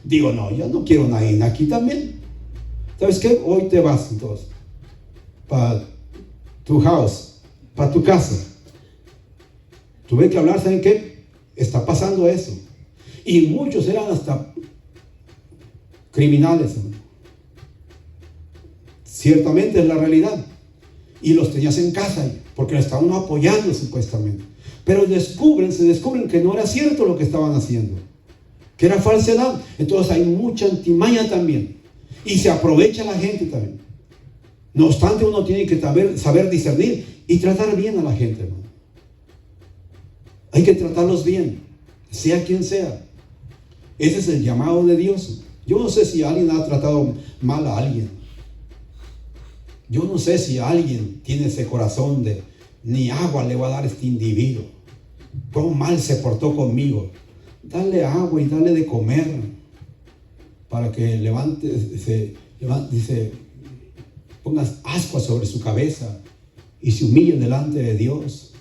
Digo, no, yo no quiero nadie aquí también. ¿Sabes qué? Hoy te vas entonces para tu house, para tu casa. Tuve que hablar, ¿saben qué? Está pasando eso. Y muchos eran hasta criminales, ¿no? Ciertamente es la realidad. Y los tenías en casa, porque lo estaban apoyando supuestamente. Pero se descubren que no era cierto lo que estaban haciendo, que era falsedad. Entonces hay mucha antimaña también. Y se aprovecha la gente también. No obstante, uno tiene que saber discernir y tratar bien a la gente, hermano. Hay que tratarlos bien, sea quien sea. Ese es el llamado de Dios. Yo no sé si alguien ha tratado mal a alguien. Yo no sé si alguien tiene ese corazón de ni agua le va a dar este individuo. Cuán mal se portó conmigo. Dale agua y dale de comer para que pongas ascuas sobre su cabeza y se humille delante de Dios.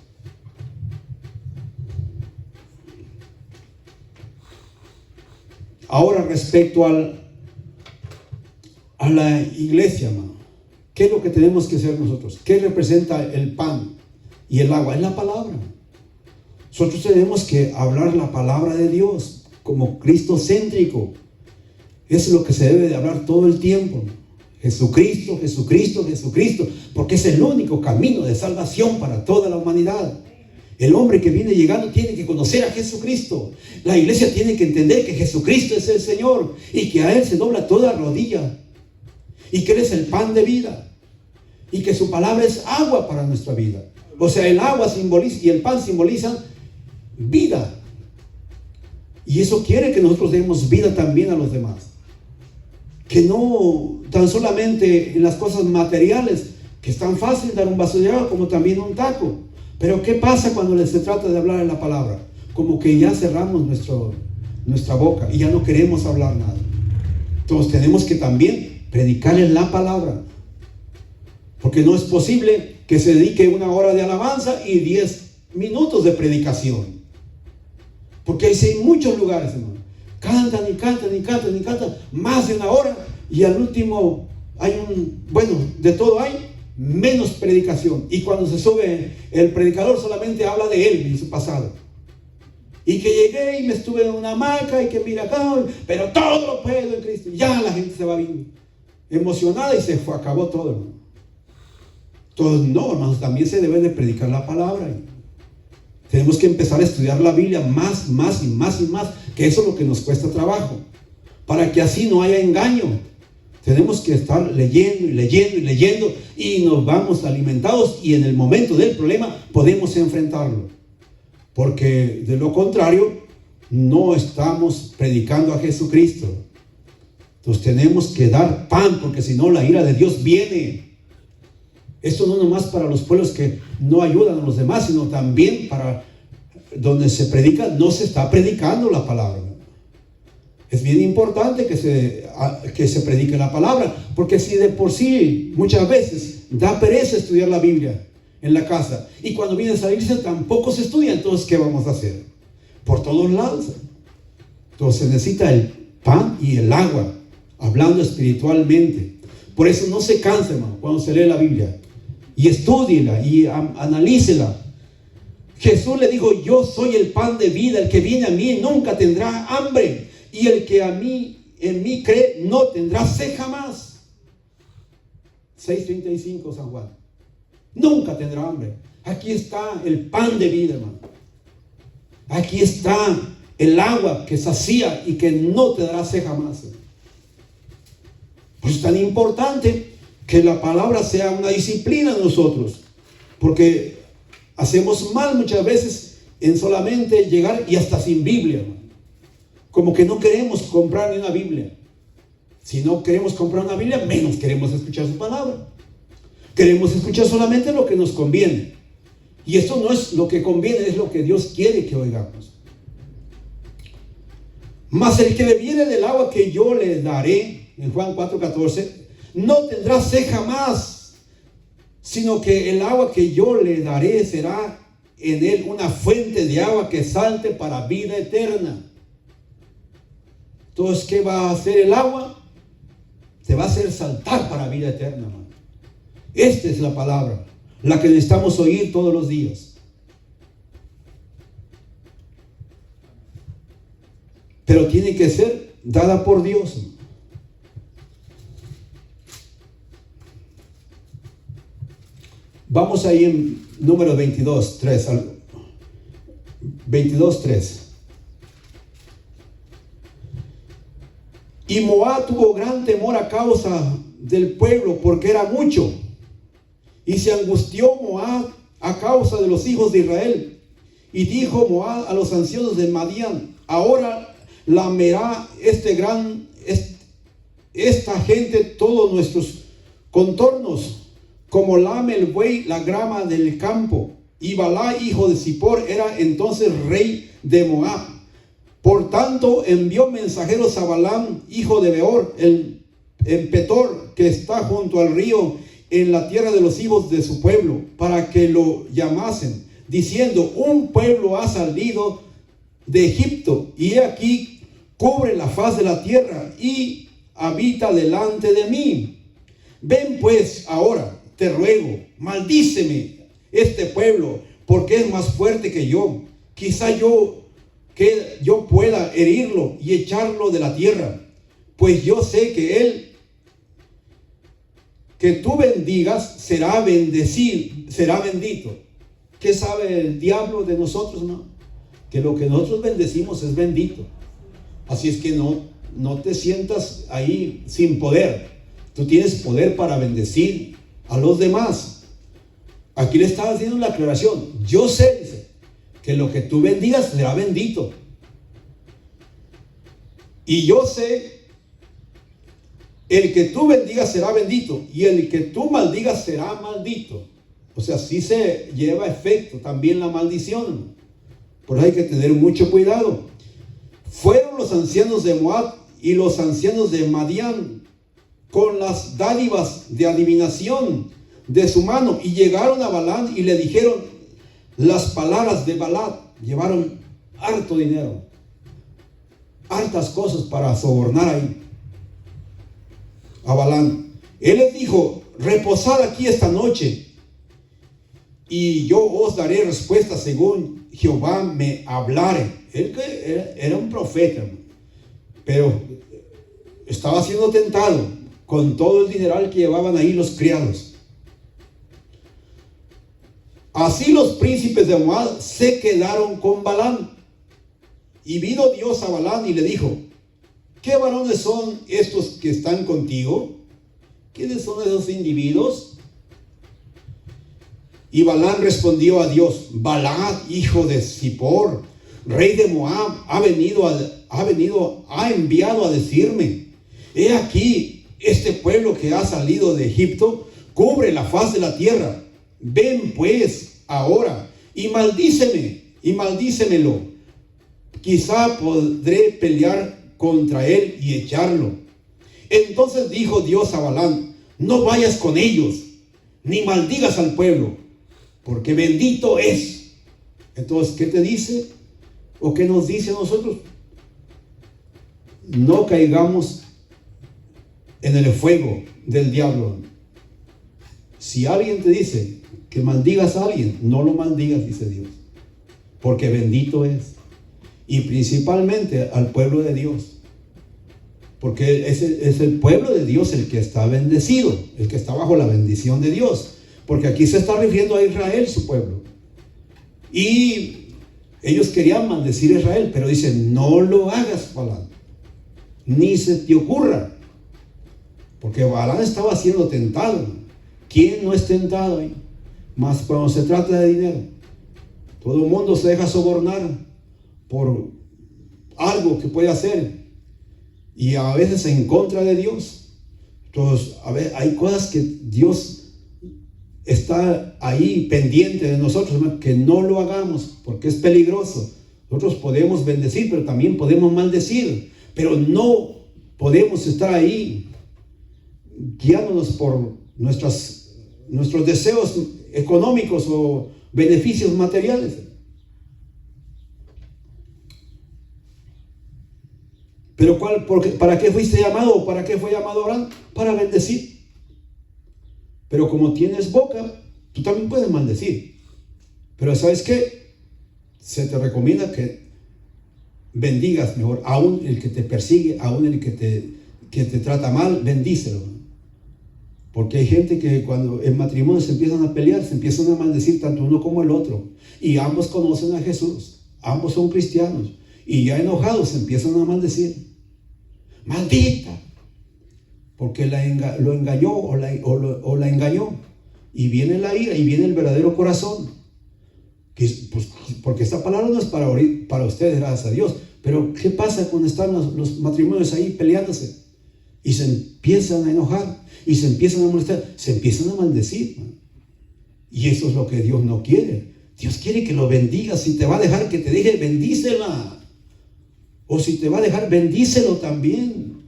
Ahora respecto a la iglesia, hermano, ¿qué es lo que tenemos que hacer nosotros? ¿Qué representa el pan y el agua? Es la palabra. Nosotros tenemos que hablar la palabra de Dios como cristocéntrico. Eso es lo que se debe de hablar todo el tiempo. Jesucristo, Jesucristo, Jesucristo, porque es el único camino de salvación para toda la humanidad. El hombre que viene llegando tiene que conocer a Jesucristo. La iglesia tiene que entender que Jesucristo es el Señor y que a Él se dobla toda rodilla y que Él es el pan de vida y que su palabra es agua para nuestra vida. O sea, el agua simboliza y el pan simbolizan vida. Y eso quiere que nosotros demos vida también a los demás. Que no tan solamente en las cosas materiales, que es tan fácil dar un vaso de agua como también un taco. Pero ¿qué pasa cuando se trata de hablar en la palabra? Como que ya cerramos nuestra boca y ya no queremos hablar nada. Entonces tenemos que también predicarles la palabra. Porque no es posible que se dedique 1 hora de alabanza y 10 minutos de predicación. Porque hay muchos lugares, hermano. Cantan y cantan y cantan y cantan más de 1 hora y al último hay de todo hay, menos predicación. Y cuando se sube el predicador solamente habla de él y su pasado. Y que llegué y me estuve en una hamaca y que mira acá, pero todo lo puedo en Cristo. Y ya la gente se va bien emocionada y acabó todo, hermano. Entonces, no, hermanos, también se debe de predicar la palabra. Tenemos que empezar a estudiar la Biblia más, que eso es lo que nos cuesta trabajo, para que así no haya engaño. Tenemos que estar leyendo y leyendo y leyendo y nos vamos alimentados y en el momento del problema podemos enfrentarlo. Porque de lo contrario, no estamos predicando a Jesucristo. Entonces tenemos que dar pan, porque si no la ira de Dios viene. Esto no nomás para los pueblos que no ayudan a los demás, sino también para donde se predica, no se está predicando la palabra. Es bien importante que se predique la palabra, porque si de por sí muchas veces da pereza estudiar la Biblia en la casa, y cuando viene a salirse tampoco se estudia, entonces ¿qué vamos a hacer? Por todos lados. Entonces se necesita el pan y el agua, hablando espiritualmente. Por eso no se canse, hermano, cuando se lee la Biblia. Y estúdiela y analícela. Jesús le dijo: yo soy el pan de vida, el que viene a mí nunca tendrá hambre, y el que en mí cree no tendrá sed jamás. 6:35 San Juan. Nunca tendrá hambre. Aquí está el pan de vida, hermano. Aquí está el agua que sacía y que no te dará sed jamás. Pues es tan importante que la palabra sea una disciplina en nosotros, porque hacemos mal muchas veces en solamente llegar y hasta sin Biblia, hermano. Como que no queremos comprar ni una Biblia. Si no queremos comprar una Biblia, menos queremos escuchar su palabra. Queremos escuchar solamente lo que nos conviene, y esto no es lo que conviene, es lo que Dios quiere que oigamos. Mas el que bebiere del agua que yo le daré, en Juan 4:14, no tendrá sed jamás, sino que el agua que yo le daré será en él una fuente de agua que salte para vida eterna. Entonces, ¿qué va a hacer el agua? Te va a hacer saltar para vida eterna, hermano. Esta es la palabra, la que necesitamos oír todos los días. Pero tiene que ser dada por Dios. Vamos ahí en número 22, 3. 22, 3. Y Moab tuvo gran temor a causa del pueblo, porque era mucho. Y se angustió Moab a causa de los hijos de Israel. Y dijo Moab a los ancianos de Madián: ahora lamerá esta gente todos nuestros contornos, como lame el buey la grama del campo. Y Balá, hijo de Zippor, era entonces rey de Moab. Por tanto, envió mensajeros a Balaam, hijo de Beor, en Petor, que está junto al río, en la tierra de los hijos de su pueblo, para que lo llamasen, diciendo: un pueblo ha salido de Egipto, y he aquí cubre la faz de la tierra, y habita delante de mí. Ven pues ahora, te ruego, maldíceme este pueblo, porque es más fuerte que yo. Quizá yo pueda herirlo y echarlo de la tierra, pues yo sé que él que tú bendigas será bendecido, será bendito. ¿Qué sabe el diablo de nosotros, no? Que lo que nosotros bendecimos es bendito. Así es que no te sientas ahí sin poder. Tú tienes poder para bendecir a los demás. Aquí le estaba haciendo la aclaración. Yo sé, dice, que lo que tú bendigas será bendito. Y yo sé, el que tú bendigas será bendito, y el que tú maldigas será maldito. O sea, sí se lleva a efecto también la maldición. Por eso hay que tener mucho cuidado. Fueron los ancianos de Moab y los ancianos de Madián con las dádivas de adivinación de su mano, y llegaron a Balaam y le dijeron las palabras de Balaam. Llevaron harto dinero, hartas cosas para sobornar ahí a Balaam. Él les dijo: reposad aquí esta noche, y yo os daré respuesta según Jehová me hablare. Él era un profeta, pero estaba siendo tentado con todo el dineral que llevaban ahí los criados. Así los príncipes de Moab se quedaron con Balaam. Y vino Dios a Balaam y le dijo: ¿qué varones son estos que están contigo? ¿Quiénes son esos individuos? Y Balaam respondió a Dios: Balac, hijo de Zippor, rey de Moab, ha enviado a decirme: he aquí, este pueblo que ha salido de Egipto cubre la faz de la tierra. Ven pues ahora y maldícemelo. Quizá podré pelear contra él y echarlo. Entonces dijo Dios a Balaam: no vayas con ellos, ni maldigas al pueblo, porque bendito es. Entonces, ¿qué te dice? ¿O qué nos dice a nosotros? No caigamos en el fuego del diablo. Si alguien te dice que maldigas a alguien, no lo maldigas, dice Dios, porque bendito es. Y principalmente al pueblo de Dios, porque es el pueblo de Dios el que está bendecido, el que está bajo la bendición de Dios, porque aquí se está refiriendo a Israel, su pueblo. Y ellos querían maldecir a Israel, pero dicen: no lo hagas, Balaam, ni se te ocurra, porque Balaam estaba siendo tentado. ¿Quién no es tentado ahí? Más cuando se trata de dinero, todo el mundo se deja sobornar por algo que puede hacer, y a veces en contra de Dios. Entonces, a ver, hay cosas que Dios está ahí pendiente de nosotros, ¿no? Que no lo hagamos, porque es peligroso. Nosotros podemos bendecir, pero también podemos maldecir, pero no podemos estar ahí guiándonos por nuestros deseos económicos o beneficios materiales. Pero ¿para qué fuiste llamado o para qué fue llamado Abraham? Para bendecir. Pero como tienes boca, tú también puedes maldecir. Pero ¿sabes qué? Se te recomienda que bendigas mejor, aún el que te persigue, aún el que te trata mal, bendícelo. Porque hay gente que cuando en matrimonio se empiezan a pelear, se empiezan a maldecir tanto uno como el otro. Y ambos conocen a Jesús, ambos son cristianos. Y ya enojados se empiezan a maldecir. Maldita, porque lo engañó o la engañó. Y viene la ira y viene el verdadero corazón. Pues, porque esta palabra no es para ustedes, gracias a Dios. Pero ¿qué pasa cuando están los matrimonios ahí peleándose? Y se empiezan a enojar, y se empiezan a molestar, se empiezan a maldecir. Y eso es lo que Dios no quiere. Dios quiere que lo bendigas. Si te va a dejar que te deje, bendícela. O si te va a dejar, bendícelo también.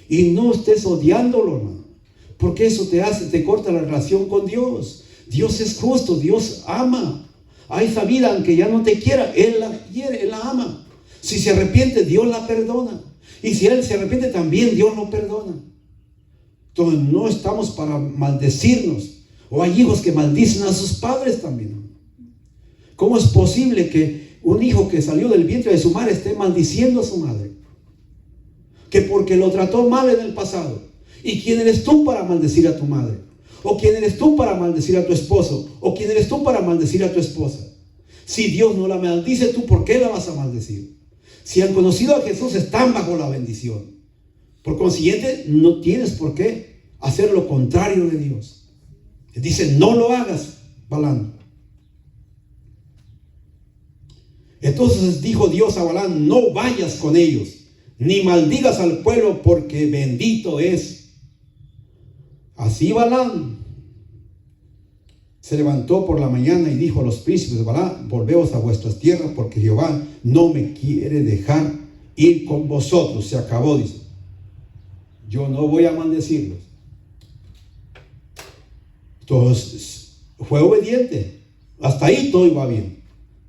Y no estés odiándolo, hermano. Porque eso te corta la relación con Dios. Dios es justo, Dios ama a esa vida, aunque ya no te quiera, Él la quiere, Él la ama. Si se arrepiente, Dios la perdona. Y si Él se arrepiente, también Dios lo perdona. Entonces no estamos para maldecirnos. O hay hijos que maldicen a sus padres también. ¿Cómo es posible que un hijo que salió del vientre de su madre esté maldiciendo a su madre? Que porque lo trató mal en el pasado. ¿Y quién eres tú para maldecir a tu madre? ¿O quién eres tú para maldecir a tu esposo? ¿O quién eres tú para maldecir a tu esposa? Si Dios no la maldice, ¿tú por qué la vas a maldecir? Si han conocido a Jesús, están bajo la bendición. Por consiguiente, no tienes por qué hacer lo contrario de Dios. Dice, no lo hagas, Balaam. Entonces dijo Dios a Balaam, no vayas con ellos, ni maldigas al pueblo, porque bendito es. Así Balaam se levantó por la mañana y dijo a los príncipes de Balaam, volveos a vuestras tierras, porque Jehová no me quiere dejar ir con vosotros. Se acabó, dice. Yo no voy a maldecirlos. Entonces, fue obediente. Hasta ahí todo iba bien.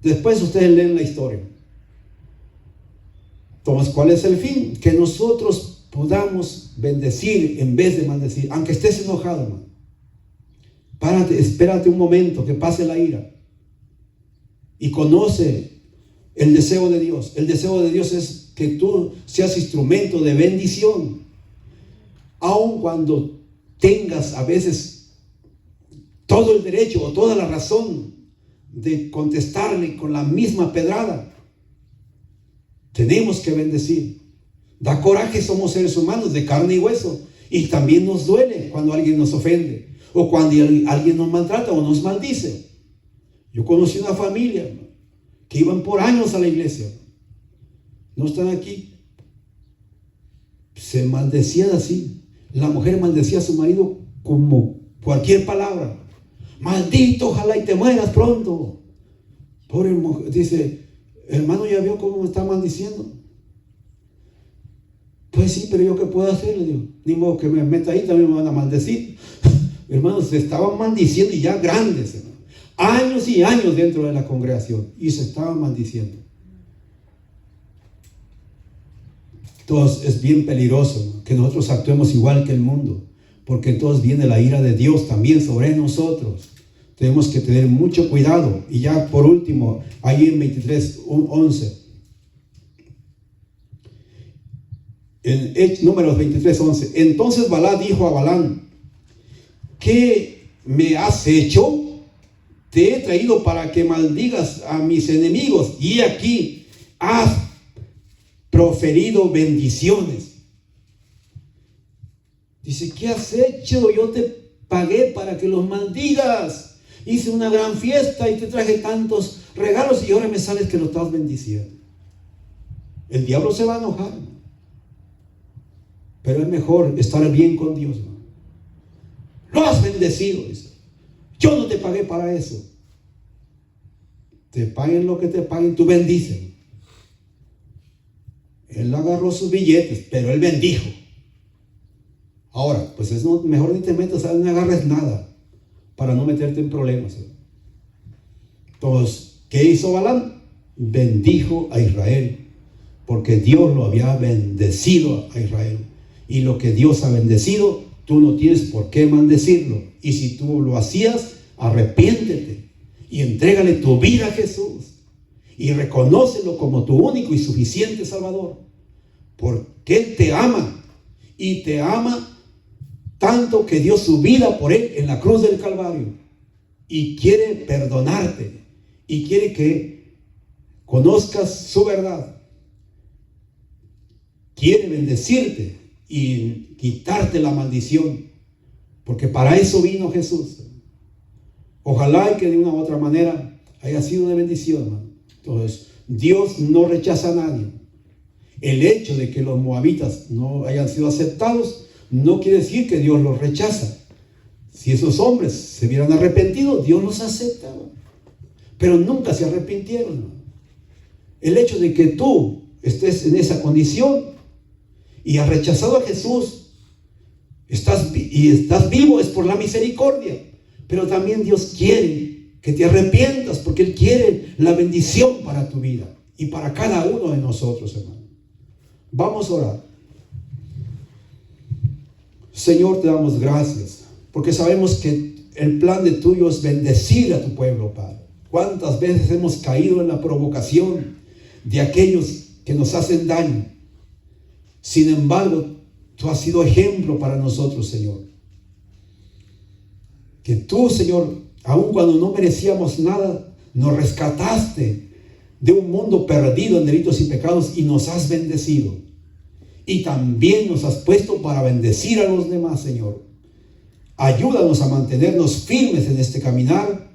Después ustedes leen la historia. Entonces, ¿cuál es el fin? Que nosotros podamos bendecir en vez de maldecir. Aunque estés enojado, hermano. Párate, espérate un momento que pase la ira. Y conoce el deseo de Dios. El deseo de Dios es que tú seas instrumento de bendición. Aun cuando tengas a veces todo el derecho o toda la razón de contestarle con la misma pedrada, tenemos que bendecir. Da coraje, somos seres humanos de carne y hueso, y también nos duele cuando alguien nos ofende o cuando alguien nos maltrata o nos maldice. Yo conocí una familia que iban por años a la iglesia, no están aquí, se maldecían así. La mujer maldecía a su marido como cualquier palabra. Maldito, ojalá y te mueras pronto. Pobre mujer, dice, hermano, ¿ya vio cómo me está maldiciendo? Pues sí, pero ¿yo qué puedo hacer? Le digo, ni modo que me meta ahí, también me van a maldecir. Hermanos, se estaban maldiciendo y ya grandes, hermano. Años y años dentro de la congregación, y se estaban maldiciendo. Entonces es bien peligroso que nosotros actuemos igual que el mundo, porque entonces viene la ira de Dios también sobre nosotros. Tenemos que tener mucho cuidado. Y ya por último, ahí en 23:11, en Números 23:11, entonces Balac dijo a Balaam, ¿qué me has hecho? Te he traído para que maldigas a mis enemigos, y aquí has proferido bendiciones. Dice, ¿qué has hecho? Yo te pagué para que los maldigas. Hice una gran fiesta y te traje tantos regalos y ahora me sales que lo estás bendiciendo. El diablo se va a enojar, pero es mejor estar bien con Dios. Lo has bendecido, dice. Yo no te pagué para eso. Te paguen lo que te paguen, tú bendices. Él agarró sus billetes, pero él bendijo. Ahora, pues es mejor ni te metas, no agarres nada para no meterte en problemas. Entonces, ¿qué hizo Balaam? Bendijo a Israel, porque Dios lo había bendecido a Israel. Y lo que Dios ha bendecido, tú no tienes por qué maldecirlo. Y si tú lo hacías, arrepiéntete y entrégale tu vida a Jesús. Y reconócelo como tu único y suficiente Salvador. Porque Él te ama. Y te ama tanto que dio su vida por Él en la cruz del Calvario. Y quiere perdonarte. Y quiere que conozcas su verdad. Quiere bendecirte y quitarte la maldición. Porque para eso vino Jesús. Ojalá y que de una u otra manera haya sido de bendición, hermano. Entonces, Dios no rechaza a nadie. El hecho de que los moabitas no hayan sido aceptados no quiere decir que Dios los rechaza. Si esos hombres se hubieran arrepentido, Dios los acepta. Pero nunca se arrepintieron. El hecho de que tú estés en esa condición y has rechazado a Jesús, estás vivo, es por la misericordia. Pero también Dios quiere que te arrepientas, porque Él quiere la bendición para tu vida y para cada uno de nosotros, hermano. Vamos a orar. Señor, te damos gracias, porque sabemos que el plan de tuyo es bendecir a tu pueblo, Padre. ¿Cuántas veces hemos caído en la provocación de aquellos que nos hacen daño? Sin embargo, tú has sido ejemplo para nosotros, Señor. Que tú, Señor, aun cuando no merecíamos nada, nos rescataste de un mundo perdido en delitos y pecados y nos has bendecido. Y también nos has puesto para bendecir a los demás, Señor. Ayúdanos a mantenernos firmes en este caminar,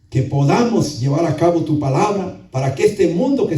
que podamos llevar a cabo tu palabra para que este mundo que